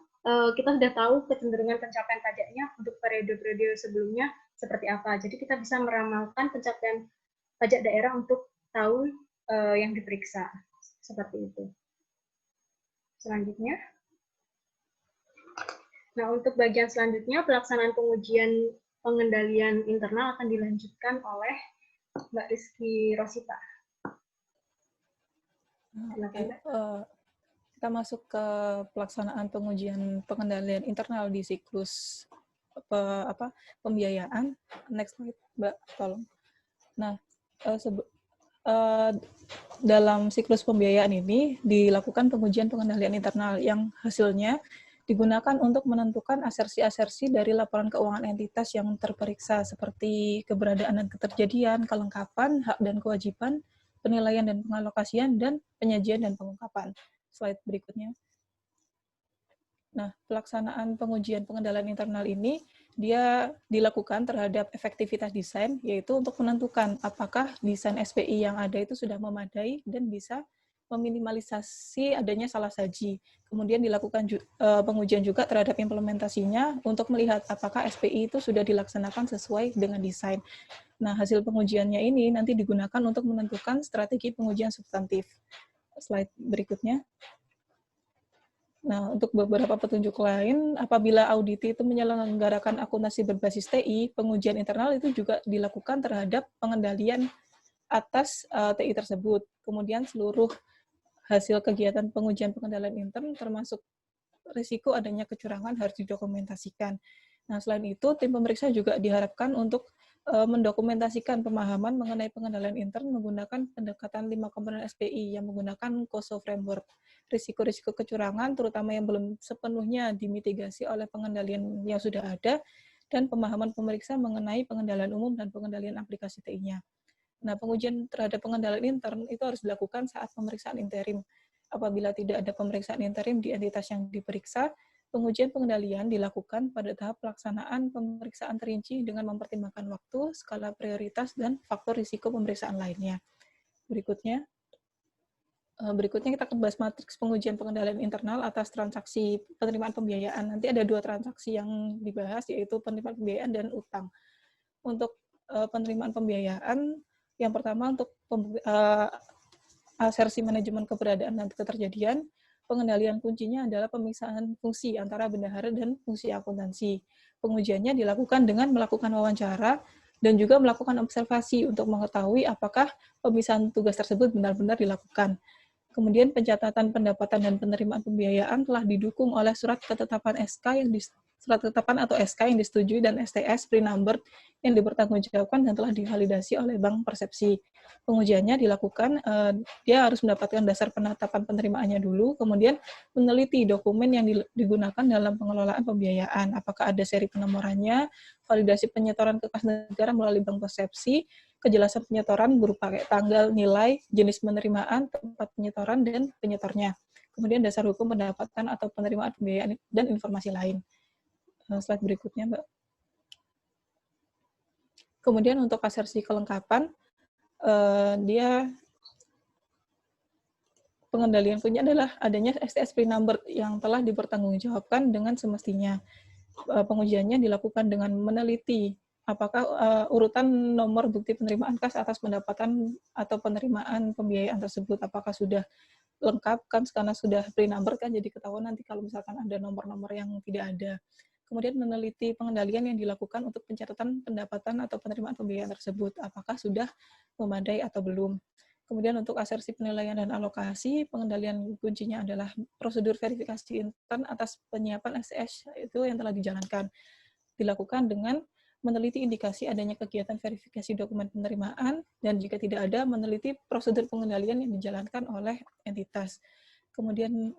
kita sudah tahu kecenderungan pencapaian pajaknya untuk periode-periode sebelumnya seperti apa. Jadi kita bisa meramalkan pencapaian pajak daerah untuk tahun yang diperiksa. Seperti itu. Selanjutnya. Nah, untuk bagian selanjutnya, pelaksanaan pengujian pengendalian internal akan dilanjutkan oleh Mbak Rizky Rosita. Kita masuk ke pelaksanaan pengujian pengendalian internal di siklus pembiayaan. Next slide, Mbak, tolong. Nah, dalam siklus pembiayaan ini dilakukan pengujian pengendalian internal yang hasilnya digunakan untuk menentukan asersi-asersi dari laporan keuangan entitas yang terperiksa seperti keberadaan dan keterjadian, kelengkapan, hak dan kewajiban, penilaian dan pengalokasian, dan penyajian dan pengungkapan. Slide berikutnya. Nah, pelaksanaan pengujian pengendalian internal ini dia dilakukan terhadap efektivitas desain, yaitu untuk menentukan apakah desain SPI yang ada itu sudah memadai dan bisa meminimalisasi adanya salah saji. Kemudian dilakukan pengujian juga terhadap implementasinya untuk melihat apakah SPI itu sudah dilaksanakan sesuai dengan desain. Nah, hasil pengujiannya ini nanti digunakan untuk menentukan strategi pengujian substantif. Slide berikutnya. Nah, untuk beberapa petunjuk lain, apabila auditi itu menyelenggarakan akuntansi berbasis TI, pengujian internal itu juga dilakukan terhadap pengendalian atas TI tersebut. Kemudian seluruh hasil kegiatan pengujian pengendalian intern termasuk risiko adanya kecurangan harus didokumentasikan. Nah, selain itu, tim pemeriksa juga diharapkan untuk mendokumentasikan pemahaman mengenai pengendalian intern menggunakan pendekatan 5 komponen SPI yang menggunakan COSO framework. Risiko-risiko kecurangan, terutama yang belum sepenuhnya dimitigasi oleh pengendalian yang sudah ada, dan pemahaman pemeriksa mengenai pengendalian umum dan pengendalian aplikasi TI-nya. Nah, pengujian terhadap pengendalian intern itu harus dilakukan saat pemeriksaan interim. Apabila tidak ada pemeriksaan interim di entitas yang diperiksa, pengujian pengendalian dilakukan pada tahap pelaksanaan pemeriksaan terinci dengan mempertimbangkan waktu, skala prioritas, dan faktor risiko pemeriksaan lainnya. Berikutnya kita akan bahas matriks pengujian pengendalian internal atas transaksi penerimaan pembiayaan. Nanti ada 2 transaksi yang dibahas, yaitu penerimaan pembiayaan dan utang. Untuk penerimaan pembiayaan, yang pertama untuk asersi manajemen keberadaan dan keterjadian, pengendalian kuncinya adalah pemisahan fungsi antara bendahara dan fungsi akuntansi. Pengujiannya dilakukan dengan melakukan wawancara dan juga melakukan observasi untuk mengetahui apakah pemisahan tugas tersebut benar-benar dilakukan. Kemudian pencatatan pendapatan dan penerimaan pembiayaan telah didukung oleh surat ketetapan surat ketetapan atau SK yang disetujui dan STS pre-numbered yang dipertanggungjawabkan dan telah divalidasi oleh Bank Persepsi. Pengujiannya dilakukan, dia harus mendapatkan dasar penetapan penerimaannya dulu, kemudian meneliti dokumen yang digunakan dalam pengelolaan pembiayaan, apakah ada seri penomorannya, validasi penyetoran ke kas negara melalui Bank Persepsi, kejelasan penyetoran berupa tanggal, nilai, jenis penerimaan, tempat penyetoran, dan penyetornya. Kemudian dasar hukum pendapatan atau penerimaan pembiayaan dan informasi lain. Slide berikutnya, Mbak. Kemudian untuk asersi kelengkapan, dia pengendalian punya adalah adanya STS pre-numbered yang telah dipertanggungjawabkan dengan semestinya. Pengujiannya dilakukan dengan meneliti apakah urutan nomor bukti penerimaan kas atas pendapatan atau penerimaan pembiayaan tersebut apakah sudah lengkap kan, karena sudah pre-number kan, jadi ketahuan nanti kalau misalkan ada nomor-nomor yang tidak ada. Kemudian meneliti pengendalian yang dilakukan untuk pencatatan pendapatan atau penerimaan pembiayaan tersebut, apakah sudah memadai atau belum. Kemudian untuk asersi penilaian dan alokasi, pengendalian kuncinya adalah prosedur verifikasi intern atas penyiapan STS itu yang telah dijalankan. Dilakukan dengan meneliti indikasi adanya kegiatan verifikasi dokumen penerimaan, dan jika tidak ada, meneliti prosedur pengendalian yang dijalankan oleh entitas. Kemudian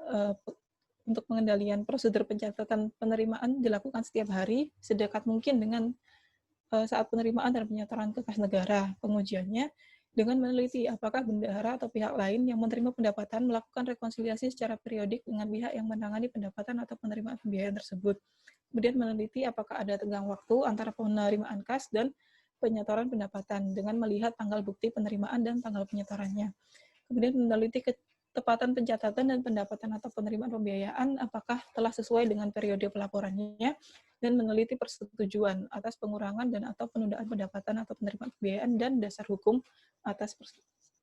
untuk pengendalian prosedur pencatatan penerimaan dilakukan setiap hari, sedekat mungkin dengan saat penerimaan dan penyetoran ke kas negara. Pengujiannya dengan meneliti apakah bendahara atau pihak lain yang menerima pendapatan melakukan rekonsiliasi secara periodik dengan pihak yang menangani pendapatan atau penerimaan pembiayaan tersebut. Kemudian meneliti apakah ada tenggang waktu antara penerimaan kas dan penyetoran pendapatan dengan melihat tanggal bukti penerimaan dan tanggal penyetorannya. Kemudian meneliti ketepatan pencatatan dan pendapatan atau penerimaan pembiayaan apakah telah sesuai dengan periode pelaporannya, dan meneliti persetujuan atas pengurangan dan atau penundaan pendapatan atau penerimaan pembiayaan dan dasar hukum atas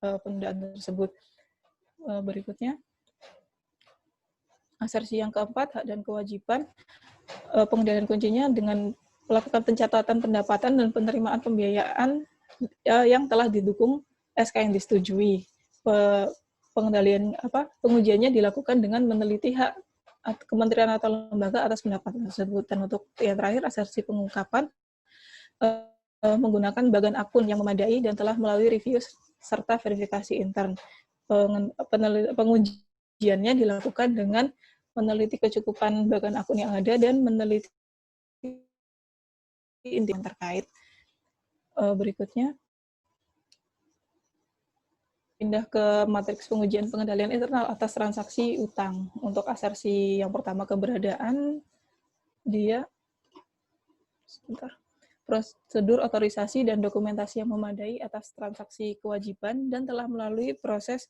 penundaan tersebut. Berikutnya, asersi yang keempat, hak dan kewajiban. Pengendalian kuncinya dengan melakukan pencatatan pendapatan dan penerimaan pembiayaan yang telah didukung SK yang disetujui. Pengujiannya dilakukan dengan meneliti hak kementerian atau lembaga atas pendapatan tersebut. Dan untuk yang terakhir, asersi pengungkapan menggunakan bagan akun yang memadai dan telah melalui review serta verifikasi intern. Pengujiannya dilakukan dengan meneliti kecukupan bagan akun yang ada dan meneliti inti yang terkait. Berikutnya, pindah ke matriks pengujian pengendalian internal atas transaksi utang. Untuk asersi yang pertama, keberadaan, dia prosedur otorisasi dan dokumentasi yang memadai atas transaksi kewajiban dan telah melalui proses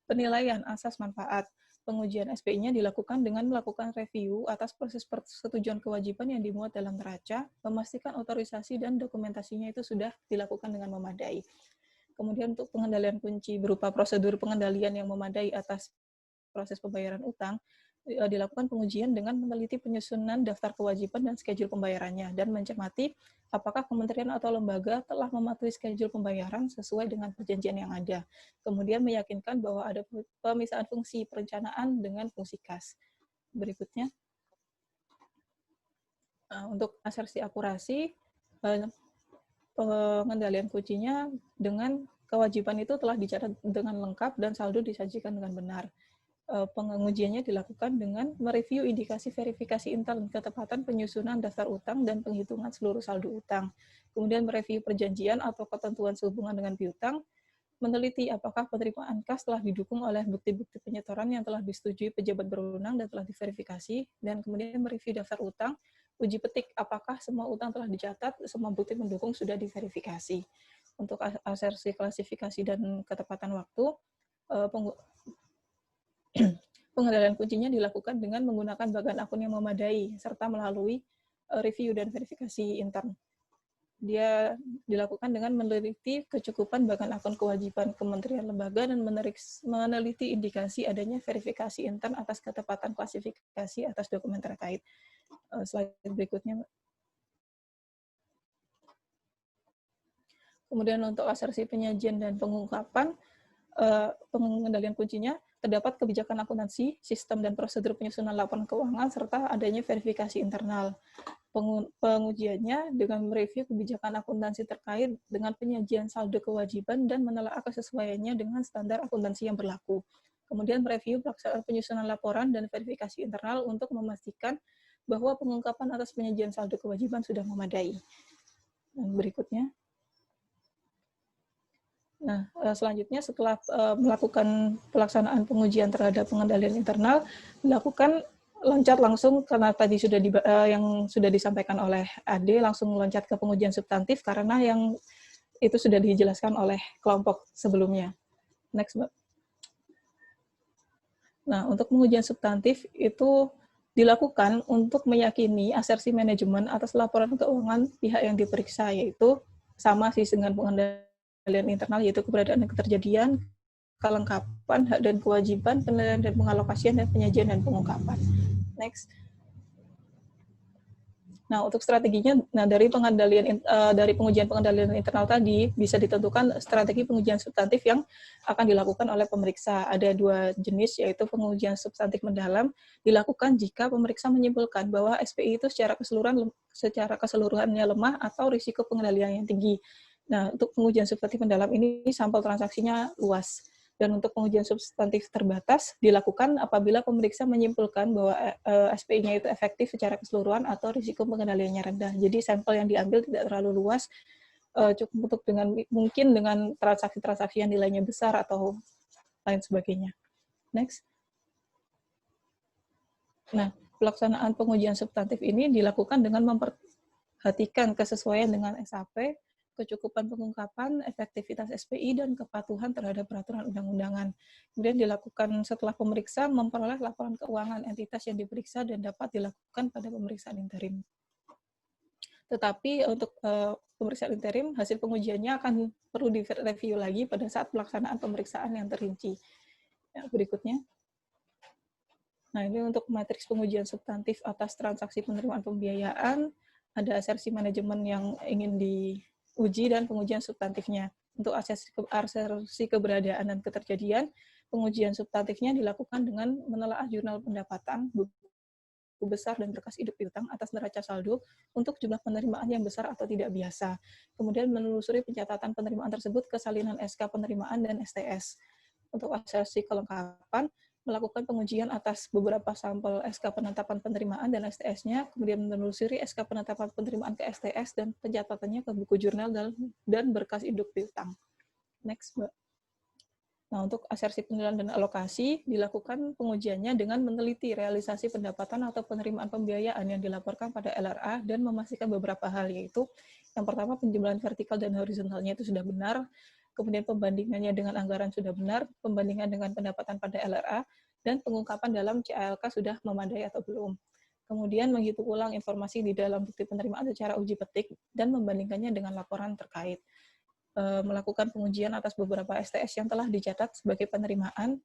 penilaian asas manfaat. Pengujian SPI-nya dilakukan dengan melakukan review atas proses persetujuan kewajiban yang dimuat dalam neraca, memastikan otorisasi dan dokumentasinya itu sudah dilakukan dengan memadai. Kemudian untuk pengendalian kunci berupa prosedur pengendalian yang memadai atas proses pembayaran utang, dilakukan pengujian dengan meneliti penyusunan daftar kewajiban dan schedule pembayarannya, dan mencermati apakah kementerian atau lembaga telah mematuhi schedule pembayaran sesuai dengan perjanjian yang ada. Kemudian meyakinkan bahwa ada pemisahan fungsi perencanaan dengan fungsi kas. Berikutnya, untuk asersi akurasi, Pengendalian kuncinya dengan kewajiban itu telah dicatat dengan lengkap dan saldo disajikan dengan benar. Pengujiannya dilakukan dengan mereview indikasi verifikasi intern ketepatan penyusunan daftar utang dan penghitungan seluruh saldo utang. Kemudian mereview perjanjian atau ketentuan sehubungan dengan piutang, meneliti apakah penerimaan kas telah didukung oleh bukti-bukti penyetoran yang telah disetujui pejabat berwenang dan telah diverifikasi, dan kemudian mereview daftar utang, uji petik apakah semua utang telah dicatat, semua bukti pendukung sudah diverifikasi. Untuk asersi klasifikasi dan ketepatan waktu, pengendalian kuncinya dilakukan dengan menggunakan bagan akun yang memadai, serta melalui review dan verifikasi intern. Dia dilakukan dengan meneliti kecukupan bagan akun kewajiban kementerian lembaga dan meneliti indikasi adanya verifikasi intern atas ketepatan klasifikasi atas dokumen terkait. Slide berikutnya. Kemudian untuk asersi penyajian dan pengungkapan, pengendalian kuncinya terdapat kebijakan akuntansi, sistem dan prosedur penyusunan laporan keuangan, serta adanya verifikasi internal. Pengujiannya dengan mereview kebijakan akuntansi terkait dengan penyajian saldo kewajiban dan menelaah kesesuaiannya dengan standar akuntansi yang berlaku. Kemudian mereview pelaksanaan penyusunan laporan dan verifikasi internal untuk memastikan bahwa pengungkapan atas penyajian saldo kewajiban sudah memadai. Dan berikutnya. Nah, selanjutnya setelah melakukan pelaksanaan pengujian terhadap pengendalian internal, dilakukan loncat langsung karena tadi sudah yang sudah disampaikan oleh Ade, langsung loncat ke pengujian substantif karena yang itu sudah dijelaskan oleh kelompok sebelumnya. Next, Mbak. Nah, untuk pengujian substantif itu dilakukan untuk meyakini asersi manajemen atas laporan keuangan pihak yang diperiksa, yaitu sama sih dengan pengendalian internal, yaitu keberadaan dan keterjadian, kelengkapan, hak dan kewajiban, penilaian dan pengalokasian, dan penyajian dan pengungkapan. Next. Nah, untuk strateginya, dari pengujian pengendalian internal tadi bisa ditentukan strategi pengujian substantif yang akan dilakukan oleh pemeriksa. Ada dua jenis, yaitu pengujian substantif mendalam dilakukan jika pemeriksa menyimpulkan bahwa SPI itu secara keseluruhannya lemah atau risiko pengendalian yang tinggi. Nah, untuk pengujian substantif mendalam ini sampel transaksinya luas. Dan untuk pengujian substantif terbatas dilakukan apabila pemeriksa menyimpulkan bahwa SPI-nya itu efektif secara keseluruhan atau risiko pengendaliannya rendah. Jadi sampel yang diambil tidak terlalu luas, cukup untuk mungkin dengan transaksi-transaksi yang nilainya besar atau lain sebagainya. Next. Nah, pelaksanaan pengujian substantif ini dilakukan dengan memperhatikan kesesuaian dengan SAP, kecukupan pengungkapan, efektivitas SPI, dan kepatuhan terhadap peraturan undang-undangan. Kemudian dilakukan setelah pemeriksa memperoleh laporan keuangan entitas yang diperiksa dan dapat dilakukan pada pemeriksaan interim. Tetapi untuk pemeriksaan interim, hasil pengujiannya akan perlu direview lagi pada saat pelaksanaan pemeriksaan yang terinci. Ya, berikutnya. Nah, ini untuk matriks pengujian substantif atas transaksi penerimaan pembiayaan, ada asersi manajemen yang ingin diuji dan pengujian substantifnya. Untuk asersi keberadaan dan keterjadian, pengujian substantifnya dilakukan dengan menelaah jurnal pendapatan, buku besar dan berkas hidup piutang atas neraca saldo untuk jumlah penerimaan yang besar atau tidak biasa. Kemudian menelusuri pencatatan penerimaan tersebut ke salinan SK penerimaan dan STS. Untuk asersi kelengkapan, melakukan pengujian atas beberapa sampel SK penetapan penerimaan dan STS-nya, kemudian menelusuri SK penetapan penerimaan ke STS dan pencatatannya ke buku jurnal dan berkas induk piutang. Next, Mbak. Nah, untuk asersi penilaian dan alokasi, dilakukan pengujiannya dengan meneliti realisasi pendapatan atau penerimaan pembiayaan yang dilaporkan pada LRA dan memastikan beberapa hal, yaitu yang pertama, penjumlahan vertikal dan horizontalnya itu sudah benar, kemudian pembandingannya dengan anggaran sudah benar, pembandingan dengan pendapatan pada LRA, dan pengungkapan dalam CALK sudah memadai atau belum. Kemudian menghitung ulang informasi di dalam bukti penerimaan secara uji petik, dan membandingkannya dengan laporan terkait. Melakukan pengujian atas beberapa STS yang telah dicatat sebagai penerimaan,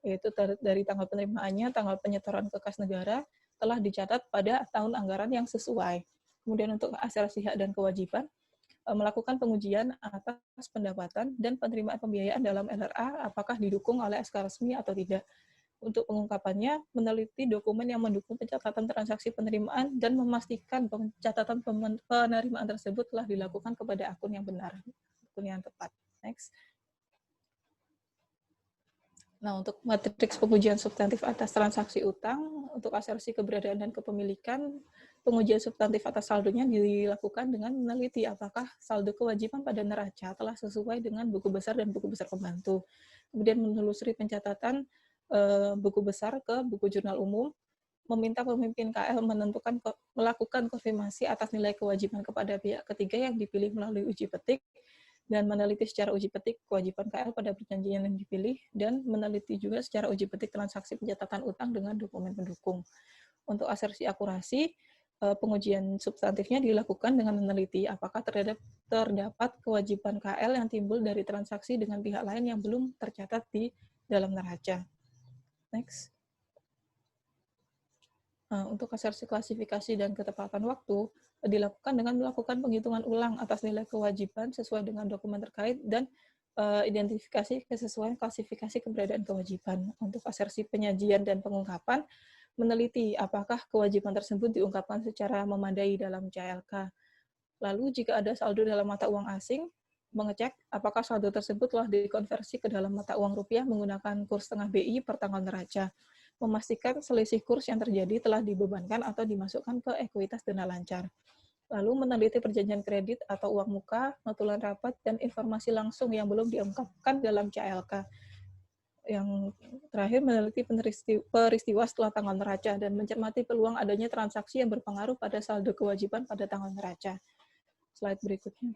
yaitu dari tanggal penerimaannya, tanggal penyetoran ke kas negara, telah dicatat pada tahun anggaran yang sesuai. Kemudian untuk asersi hak dan kewajiban, melakukan pengujian atas pendapatan dan penerimaan pembiayaan dalam LRA apakah didukung oleh SK resmi atau tidak. Untuk pengungkapannya, meneliti dokumen yang mendukung pencatatan transaksi penerimaan dan memastikan pencatatan penerimaan tersebut telah dilakukan kepada akun yang benar, akun yang tepat. Next. Nah, untuk matriks pengujian substantif atas transaksi utang, untuk asersi keberadaan dan kepemilikan, pengujian substantif atas saldonya dilakukan dengan meneliti apakah saldo kewajiban pada neraca telah sesuai dengan buku besar dan buku besar pembantu. Kemudian menelusuri pencatatan buku besar ke buku jurnal umum, meminta pemimpin KL melakukan konfirmasi atas nilai kewajiban kepada pihak ketiga yang dipilih melalui uji petik, dan meneliti secara uji petik kewajiban KL pada perjanjian yang dipilih, dan meneliti juga secara uji petik transaksi pencatatan utang dengan dokumen pendukung. Untuk asersi akurasi, pengujian substantifnya dilakukan dengan meneliti apakah terdapat kewajiban KL yang timbul dari transaksi dengan pihak lain yang belum tercatat di dalam neraca. Next. Untuk asersi klasifikasi dan ketepatan waktu dilakukan dengan melakukan penghitungan ulang atas nilai kewajiban sesuai dengan dokumen terkait dan identifikasi kesesuaian klasifikasi keberadaan kewajiban. Untuk asersi penyajian dan pengungkapan, meneliti apakah kewajiban tersebut diungkapkan secara memadai dalam CLK. Lalu jika ada saldo dalam mata uang asing, mengecek apakah saldo tersebut telah dikonversi ke dalam mata uang rupiah menggunakan kurs tengah BI per tanggal neraca. Memastikan selisih kurs yang terjadi telah dibebankan atau dimasukkan ke ekuitas dana lancar. Lalu meneliti perjanjian kredit atau uang muka, notulen rapat, dan informasi langsung yang belum diungkapkan dalam CLK. Yang terakhir, meneliti peristiwa setelah tanggal neraca dan mencermati peluang adanya transaksi yang berpengaruh pada saldo kewajiban pada tanggal neraca. Slide berikutnya.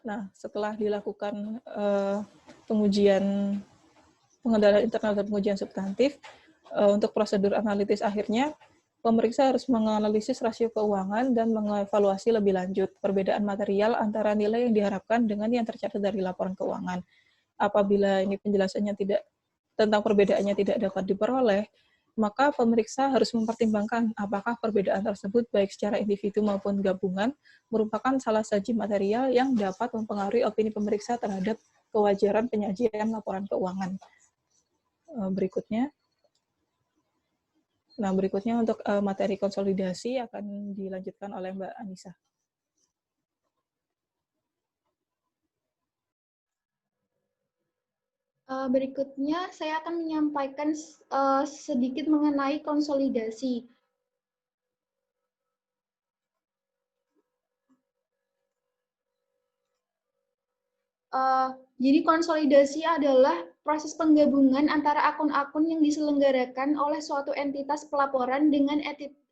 Nah, setelah dilakukan pengendalian internal dan pengujian substantif, untuk prosedur analitis akhirnya, pemeriksa harus menganalisis rasio keuangan dan mengevaluasi lebih lanjut perbedaan material antara nilai yang diharapkan dengan yang tercatat dari laporan keuangan. Apabila ini penjelasannya tentang perbedaannya tidak dapat diperoleh, maka pemeriksa harus mempertimbangkan apakah perbedaan tersebut baik secara individu maupun gabungan merupakan salah saji material yang dapat mempengaruhi opini pemeriksa terhadap kewajaran penyajian laporan keuangan. Berikutnya untuk materi konsolidasi akan dilanjutkan oleh Mbak Anissa. Berikutnya, saya akan menyampaikan sedikit mengenai konsolidasi. Jadi konsolidasi adalah proses penggabungan antara akun-akun yang diselenggarakan oleh suatu entitas pelaporan dengan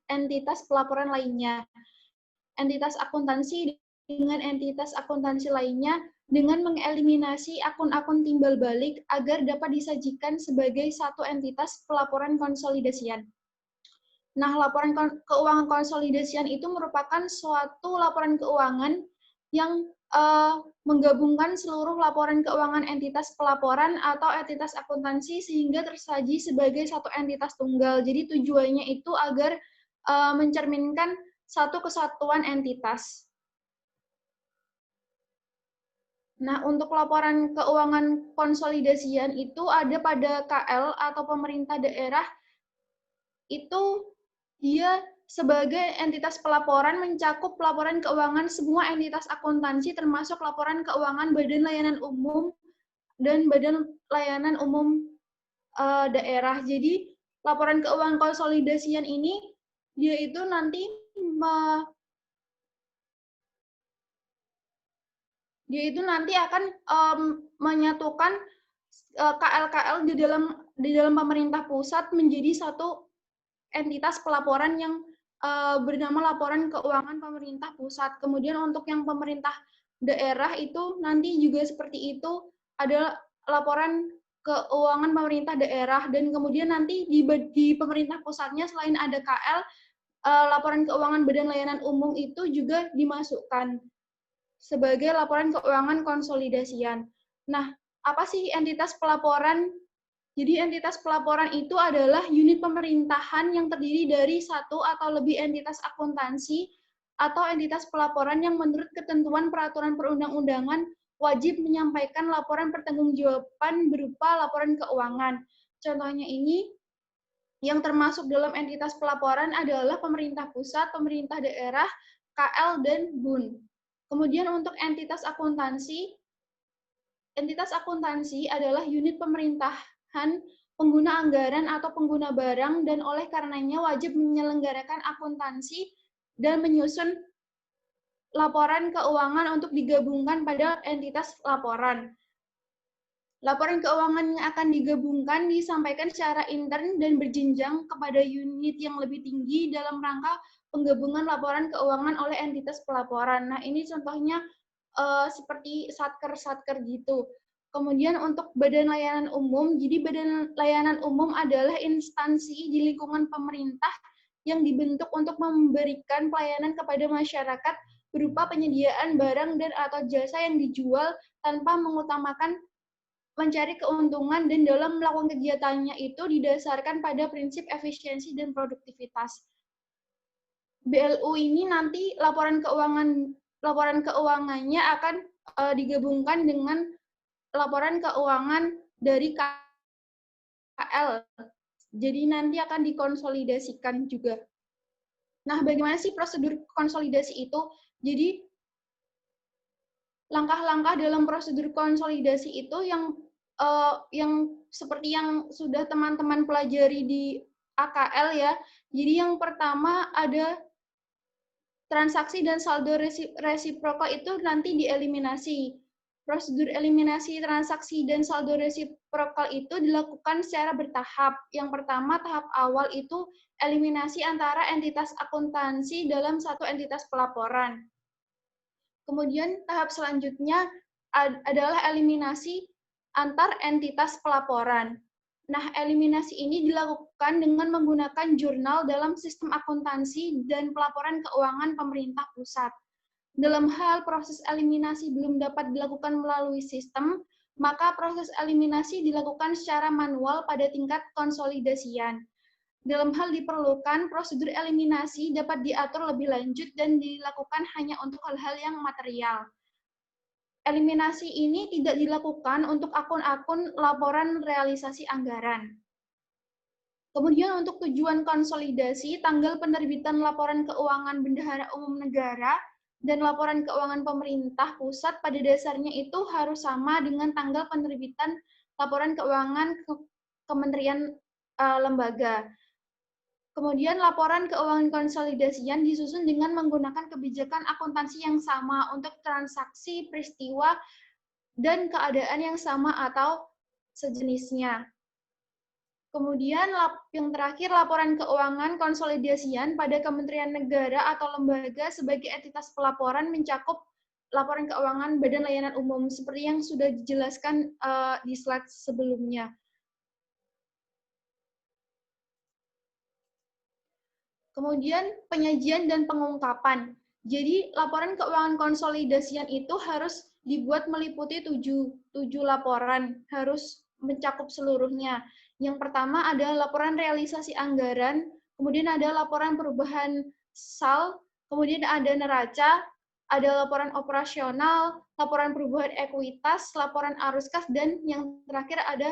entitas pelaporan lainnya. Entitas akuntansi dengan entitas akuntansi lainnya dengan mengeliminasi akun-akun timbal balik agar dapat disajikan sebagai satu entitas pelaporan konsolidasian. Nah, laporan keuangan konsolidasian itu merupakan suatu laporan keuangan yang menggabungkan seluruh laporan keuangan entitas pelaporan atau entitas akuntansi sehingga tersaji sebagai satu entitas tunggal. Jadi tujuannya itu agar mencerminkan satu kesatuan entitas. Nah, untuk laporan keuangan konsolidasian itu ada pada KL atau pemerintah daerah, itu dia sebagai entitas pelaporan mencakup laporan keuangan semua entitas akuntansi termasuk laporan keuangan Badan Layanan Umum dan Badan Layanan Umum daerah. Jadi laporan keuangan konsolidasian ini dia itu nanti akan menyatukan KL-KL di dalam pemerintah pusat menjadi satu entitas pelaporan yang bernama laporan keuangan pemerintah pusat. Kemudian untuk yang pemerintah daerah itu nanti juga seperti itu, ada laporan keuangan pemerintah daerah, dan kemudian nanti di pemerintah pusatnya selain ada KL, laporan keuangan Badan Layanan Umum itu juga dimasukkan sebagai laporan keuangan konsolidasian. Nah, apa sih entitas pelaporan? Jadi entitas pelaporan itu adalah unit pemerintahan yang terdiri dari satu atau lebih entitas akuntansi atau entitas pelaporan yang menurut ketentuan peraturan perundang-undangan wajib menyampaikan laporan pertanggungjawaban berupa laporan keuangan. Contohnya ini, yang termasuk dalam entitas pelaporan adalah pemerintah pusat, pemerintah daerah, KL, dan BUN. Kemudian untuk entitas akuntansi adalah unit pemerintahan pengguna anggaran atau pengguna barang dan oleh karenanya wajib menyelenggarakan akuntansi dan menyusun laporan keuangan untuk digabungkan pada entitas laporan. Laporan keuangan yang akan digabungkan disampaikan secara intern dan berjenjang kepada unit yang lebih tinggi dalam rangka penggabungan laporan keuangan oleh entitas pelaporan. Nah, ini contohnya seperti satker gitu. Kemudian untuk badan layanan umum, jadi badan layanan umum adalah instansi di lingkungan pemerintah yang dibentuk untuk memberikan pelayanan kepada masyarakat berupa penyediaan barang dan atau jasa yang dijual tanpa mengutamakan mencari keuntungan dan dalam melakukan kegiatannya itu didasarkan pada prinsip efisiensi dan produktivitas. BLU ini nanti laporan keuangannya akan digabungkan dengan laporan keuangan dari KL. Jadi nanti akan dikonsolidasikan juga. Nah, bagaimana sih prosedur konsolidasi itu? Jadi langkah-langkah dalam prosedur konsolidasi itu yang seperti yang sudah teman-teman pelajari di AKL ya. Jadi yang pertama ada transaksi dan saldo resiprokal itu nanti dieliminasi. Prosedur eliminasi transaksi dan saldo resiprokal itu dilakukan secara bertahap. Yang pertama, tahap awal itu eliminasi antara entitas akuntansi dalam satu entitas pelaporan. Kemudian tahap selanjutnya adalah eliminasi antar entitas pelaporan. Nah, eliminasi ini dilakukan dengan menggunakan jurnal dalam sistem akuntansi dan pelaporan keuangan pemerintah pusat. Dalam hal proses eliminasi belum dapat dilakukan melalui sistem, maka proses eliminasi dilakukan secara manual pada tingkat konsolidasian. Dalam hal diperlukan, prosedur eliminasi dapat diatur lebih lanjut dan dilakukan hanya untuk hal-hal yang material. Eliminasi ini tidak dilakukan untuk akun-akun laporan realisasi anggaran. Kemudian untuk tujuan konsolidasi, tanggal penerbitan laporan keuangan Bendahara Umum Negara dan laporan keuangan pemerintah pusat pada dasarnya itu harus sama dengan tanggal penerbitan laporan keuangan kementerian lembaga. Kemudian laporan keuangan konsolidasian disusun dengan menggunakan kebijakan akuntansi yang sama untuk transaksi, peristiwa, dan keadaan yang sama atau sejenisnya. Kemudian yang terakhir, laporan keuangan konsolidasian pada Kementerian Negara atau lembaga sebagai entitas pelaporan mencakup laporan keuangan Badan Layanan Umum, seperti yang sudah dijelaskan di slide sebelumnya. Kemudian penyajian dan pengungkapan. Jadi laporan keuangan konsolidasian itu harus dibuat meliputi 7 laporan, harus mencakup seluruhnya. Yang pertama ada laporan realisasi anggaran, kemudian ada laporan perubahan SAL, kemudian ada neraca, ada laporan operasional, laporan perubahan ekuitas, laporan arus kas, dan yang terakhir ada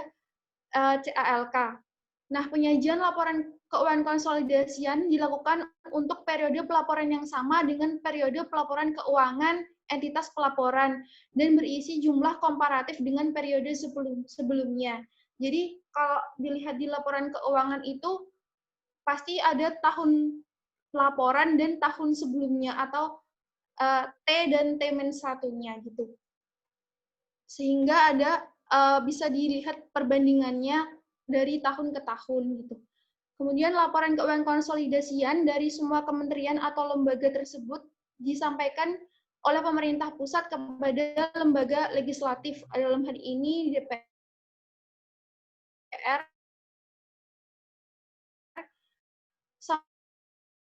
CALK. Nah, penyajian laporan keuangan konsolidasian dilakukan untuk periode pelaporan yang sama dengan periode pelaporan keuangan entitas pelaporan dan berisi jumlah komparatif dengan periode sebelumnya. Jadi, kalau dilihat di laporan keuangan itu pasti ada tahun laporan dan tahun sebelumnya atau T dan T-1-nya gitu. Sehingga ada bisa dilihat perbandingannya dari tahun ke tahun gitu. Kemudian laporan keuangan konsolidasian dari semua kementerian atau lembaga tersebut disampaikan oleh pemerintah pusat kepada lembaga legislatif, dalam hal ini DPR,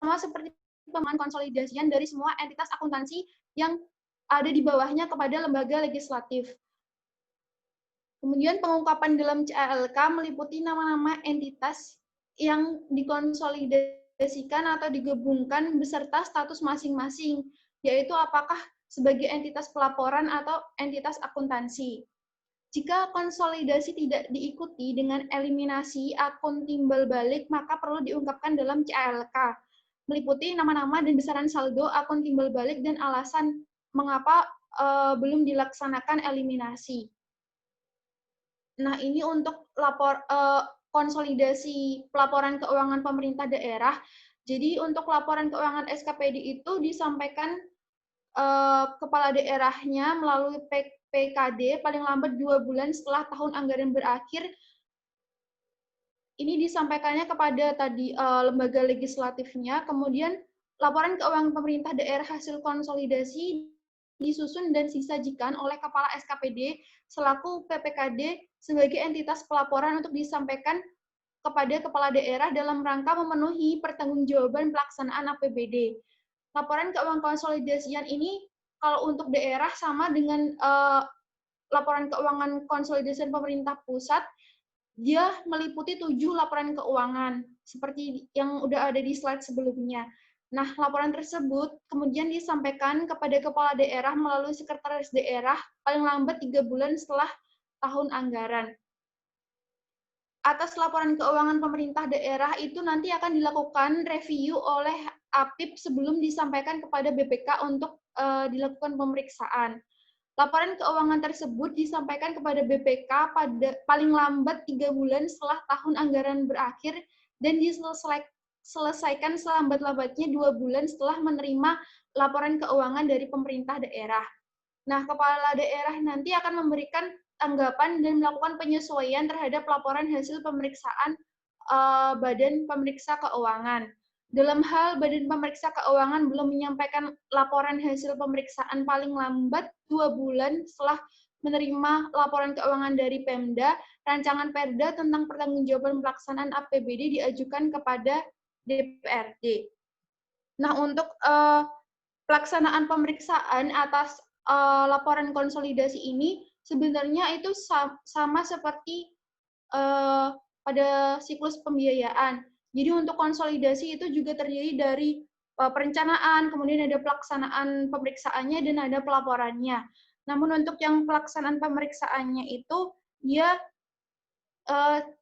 sama seperti pemahaman konsolidasian dari semua entitas akuntansi yang ada di bawahnya kepada lembaga legislatif. Kemudian pengungkapan dalam CALK meliputi nama-nama entitas yang dikonsolidasikan atau digabungkan beserta status masing-masing, yaitu apakah sebagai entitas pelaporan atau entitas akuntansi. Jika konsolidasi tidak diikuti dengan eliminasi akun timbal balik, maka perlu diungkapkan dalam CALK, meliputi nama-nama dan besaran saldo akun timbal balik dan alasan mengapa belum dilaksanakan eliminasi. Nah, ini untuk konsolidasi pelaporan keuangan pemerintah daerah. Jadi untuk laporan keuangan SKPD itu disampaikan kepala daerahnya melalui PKD paling lambat 2 bulan setelah tahun anggaran berakhir. Ini disampaikannya kepada tadi lembaga legislatifnya. Kemudian laporan keuangan pemerintah daerah hasil konsolidasi disusun dan disajikan oleh kepala SKPD selaku PPKD sebagai entitas pelaporan untuk disampaikan kepada kepala daerah dalam rangka memenuhi pertanggungjawaban pelaksanaan APBD. Laporan keuangan konsolidasian ini kalau untuk daerah sama dengan laporan keuangan konsolidasian pemerintah pusat, dia meliputi 7 laporan keuangan seperti yang udah ada di slide sebelumnya. Nah, laporan tersebut kemudian disampaikan kepada kepala daerah melalui sekretaris daerah paling lambat 3 bulan setelah tahun anggaran. Atas laporan keuangan pemerintah daerah itu nanti akan dilakukan review oleh APIP sebelum disampaikan kepada BPK untuk dilakukan pemeriksaan. Laporan keuangan tersebut disampaikan kepada BPK pada paling lambat 3 bulan setelah tahun anggaran berakhir dan diselesaikan selambat-lambatnya 2 bulan setelah menerima laporan keuangan dari pemerintah daerah. Nah, kepala daerah nanti akan memberikan tanggapan dan melakukan penyesuaian terhadap laporan hasil pemeriksaan Badan Pemeriksa Keuangan. Dalam hal Badan Pemeriksa Keuangan belum menyampaikan laporan hasil pemeriksaan paling lambat 2 bulan setelah menerima laporan keuangan dari Pemda, rancangan Perda tentang pertanggungjawaban pelaksanaan APBD diajukan kepada DPRD. Nah, untuk pelaksanaan pemeriksaan atas laporan konsolidasi ini sebenarnya itu sama seperti pada siklus pembiayaan. Jadi untuk konsolidasi itu juga terdiri dari perencanaan, kemudian ada pelaksanaan pemeriksaannya, dan ada pelaporannya. Namun untuk yang pelaksanaan pemeriksaannya itu, dia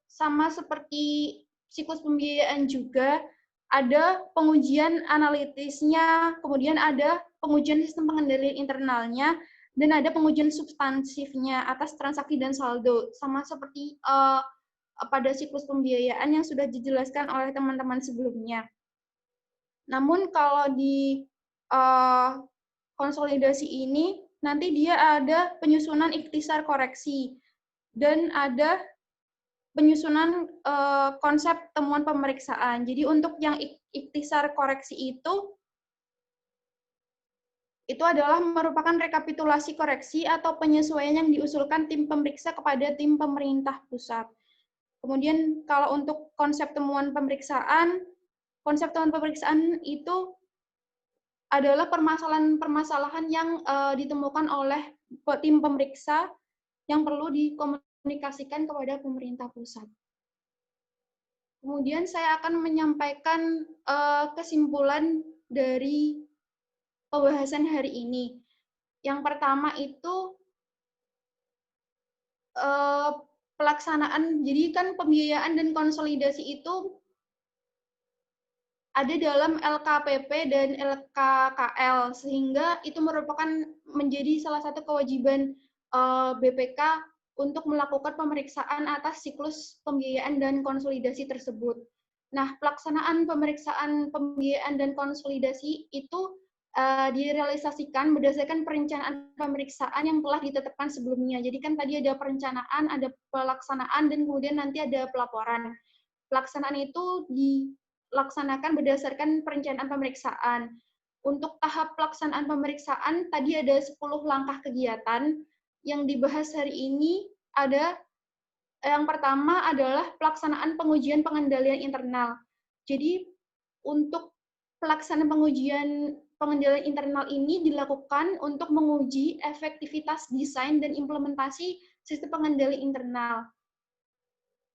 sama seperti siklus pembiayaan juga, ada pengujian analitisnya, kemudian ada pengujian sistem pengendalian internalnya, dan ada pengujian substansifnya atas transaksi dan saldo, sama seperti pada siklus pembiayaan yang sudah dijelaskan oleh teman-teman sebelumnya. Namun kalau di konsolidasi ini, nanti dia ada penyusunan ikhtisar koreksi, dan ada penyusunan konsep temuan pemeriksaan. Jadi untuk yang ikhtisar koreksi itu adalah merupakan rekapitulasi koreksi atau penyesuaian yang diusulkan tim pemeriksa kepada tim pemerintah pusat. Kemudian kalau untuk konsep temuan pemeriksaan itu adalah permasalahan-permasalahan yang ditemukan oleh tim pemeriksa yang perlu dikomunikasikan kepada pemerintah pusat. Kemudian saya akan menyampaikan kesimpulan dari pembahasan hari ini. Yang pertama itu pelaksanaan, jadi kan pembiayaan dan konsolidasi itu ada dalam LKPP dan LKKL, sehingga itu merupakan menjadi salah satu kewajiban BPK untuk melakukan pemeriksaan atas siklus pembiayaan dan konsolidasi tersebut. Nah, pelaksanaan pemeriksaan pembiayaan dan konsolidasi itu direalisasikan berdasarkan perencanaan pemeriksaan yang telah ditetapkan sebelumnya. Jadi kan tadi ada perencanaan, ada pelaksanaan, dan kemudian nanti ada pelaporan. Pelaksanaan itu dilaksanakan berdasarkan perencanaan pemeriksaan. Untuk tahap pelaksanaan pemeriksaan, tadi ada 10 langkah kegiatan. Yang dibahas hari ini ada yang pertama adalah pelaksanaan pengujian pengendalian internal. Jadi untuk pelaksanaan pengendalian internal ini dilakukan untuk menguji efektivitas desain dan implementasi sistem pengendali internal.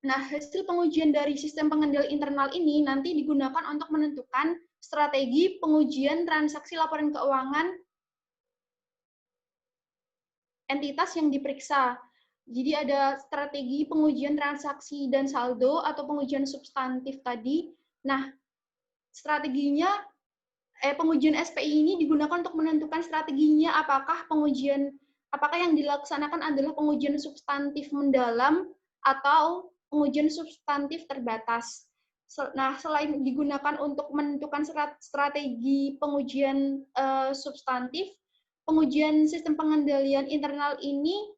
Nah, hasil pengujian dari sistem pengendali internal ini nanti digunakan untuk menentukan strategi pengujian transaksi laporan keuangan entitas yang diperiksa. Jadi ada strategi pengujian transaksi dan saldo atau pengujian substantif tadi. Nah, strateginya pengujian SPI ini digunakan untuk menentukan strateginya apakah yang dilaksanakan adalah pengujian substantif mendalam atau pengujian substantif terbatas. Nah, selain digunakan untuk menentukan strategi pengujian substantif, pengujian sistem pengendalian internal ini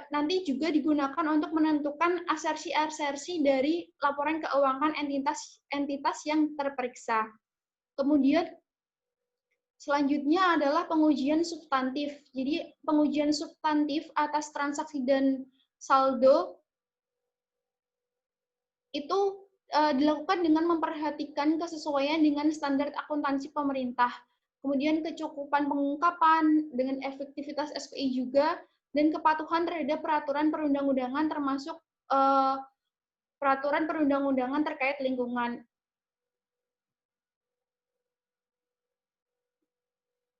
nanti juga digunakan untuk menentukan asersi-asersi dari laporan keuangan entitas yang terperiksa. Kemudian selanjutnya adalah pengujian substantif. Jadi pengujian substantif atas transaksi dan saldo itu dilakukan dengan memperhatikan kesesuaian dengan standar akuntansi pemerintah. Kemudian kecukupan pengungkapan dengan efektivitas SPI juga, dan kepatuhan terhadap peraturan perundang-undangan termasuk peraturan perundang-undangan terkait lingkungan.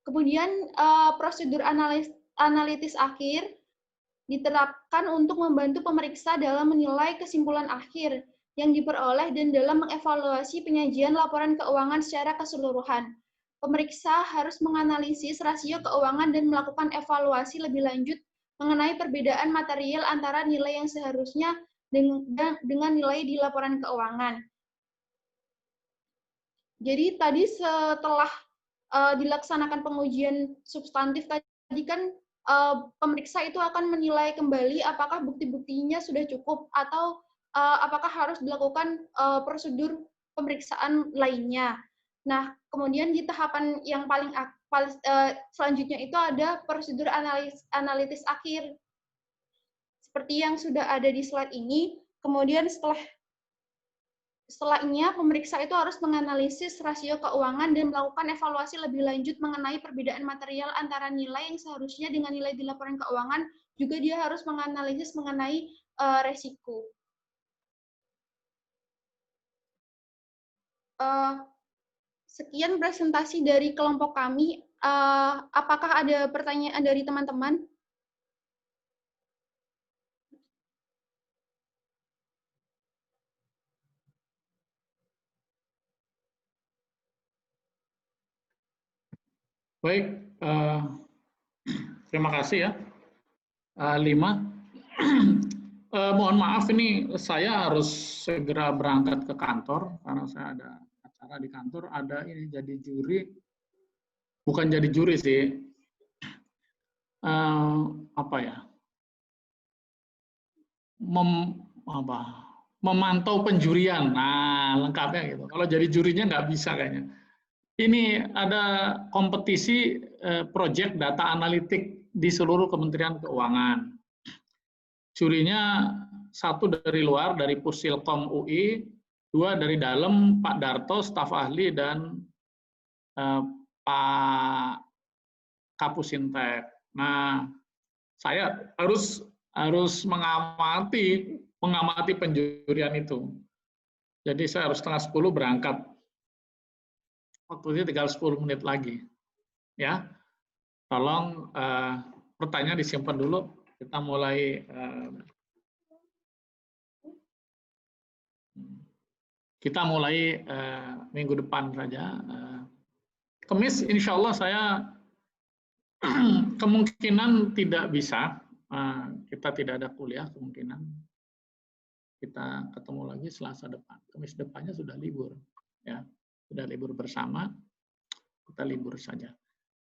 Kemudian prosedur analitis akhir diterapkan untuk membantu pemeriksa dalam menilai kesimpulan akhir yang diperoleh dan dalam mengevaluasi penyajian laporan keuangan secara keseluruhan. Pemeriksa harus menganalisis rasio keuangan dan melakukan evaluasi lebih lanjut mengenai perbedaan material antara nilai yang seharusnya dengan nilai di laporan keuangan. Jadi tadi setelah dilaksanakan pengujian substantif tadi kan pemeriksa itu akan menilai kembali apakah bukti-buktinya sudah cukup atau apakah harus dilakukan prosedur pemeriksaan lainnya. Nah, kemudian di tahapan yang paling selanjutnya itu ada prosedur analitis akhir. Seperti yang sudah ada di slide ini, kemudian setelahnya pemeriksa itu harus menganalisis rasio keuangan dan melakukan evaluasi lebih lanjut mengenai perbedaan material antara nilai yang seharusnya dengan nilai di laporan keuangan, juga dia harus menganalisis mengenai resiko. Sekian presentasi dari kelompok kami. Apakah ada pertanyaan dari teman-teman? Baik, terima kasih ya. 5. Mohon maaf ini saya harus segera berangkat ke kantor karena saya ada acara di kantor, ada ini jadi juri, bukan jadi juri sih, memantau penjurian. Nah, lengkapnya gitu. Kalau jadi jurinya nggak bisa kayaknya. Ini ada kompetisi proyek data analitik di seluruh Kementerian Keuangan. Jurinya 1 dari luar, dari Pusilkom UI, 2 dari dalam, Pak Darto, staf ahli, dan Pak Kapusintek. Nah, saya harus mengamati penjurian itu. Jadi saya harus 9:30 berangkat. Waktunya tinggal 10 menit lagi. Ya, tolong pertanyaan disimpan dulu. Kita mulai minggu depan saja. Kamis, insya Allah saya kemungkinan tidak bisa. Kita tidak ada kuliah kemungkinan. Kita ketemu lagi Selasa depan. Kamis depannya sudah libur, ya. Sudah libur bersama, kita libur saja.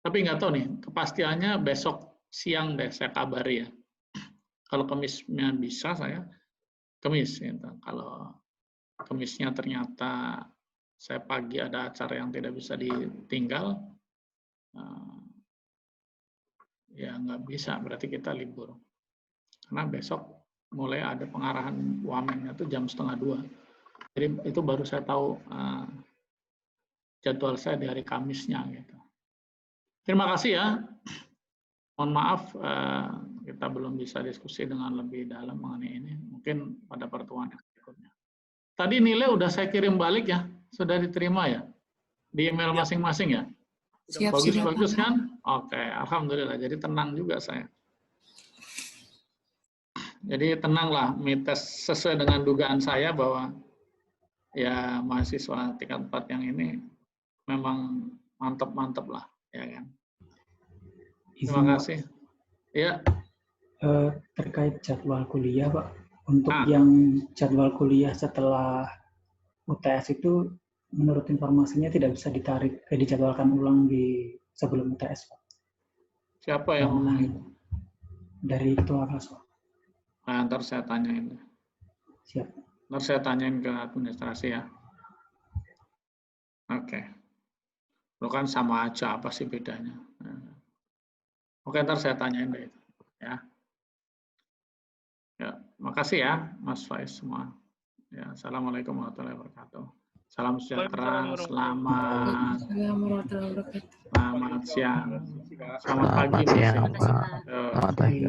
Tapi nggak tahu nih, kepastiannya besok siang deh saya kabari ya. Kalau Kamisnya bisa saya Kamis. Gitu. Kalau Kamisnya ternyata saya pagi ada acara yang tidak bisa ditinggal, ya nggak bisa, berarti kita libur. Karena besok mulai ada pengarahan wamennya itu jam 1:30. Jadi itu baru saya tahu jadwal saya di hari Kamisnya gitu. Terima kasih ya. Mohon maaf kita belum bisa diskusi dengan lebih dalam mengenai ini. Mungkin pada pertemuan yang berikutnya. Tadi nilai udah saya kirim balik ya, sudah diterima ya di email masing-masing ya. Siap, Bagus-bagus kan? Oke, alhamdulillah. Jadi tenang juga saya. Jadi tenanglah, mites sesuai dengan dugaan saya bahwa ya mahasiswa tingkat 4 yang ini memang mantep-mantep lah, ya kan? Terima kasih. Ya. Terkait jadwal kuliah, Pak. Untuk yang jadwal kuliah setelah UTS itu, menurut informasinya tidak bisa dijadwalkan ulang di sebelum UTS, Pak. Siapa yang ngomong itu? Dari ketua kelas, Pak. Nah, ntar saya tanyain. Siap. Ntar saya tanyain ke administrasi ya. Oke. Lo kan sama aja, apa sih bedanya? Oke, ntar saya tanyain deh itu. Ya. Ya, makasih ya, Mas Faiz semua. Ya, assalamualaikum warahmatullahi wabarakatuh. Salam sejahtera, selamat siang, selamat pagi, siang, Pak. Selamat pagi,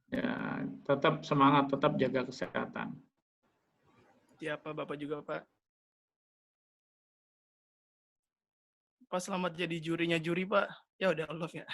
ya, tetap semangat, tetap jaga kesehatan. Ya, Pak, Bapak juga, Pak. Pak, selamat jadi jurinya juri, Pak. Ya udah, Allah ya.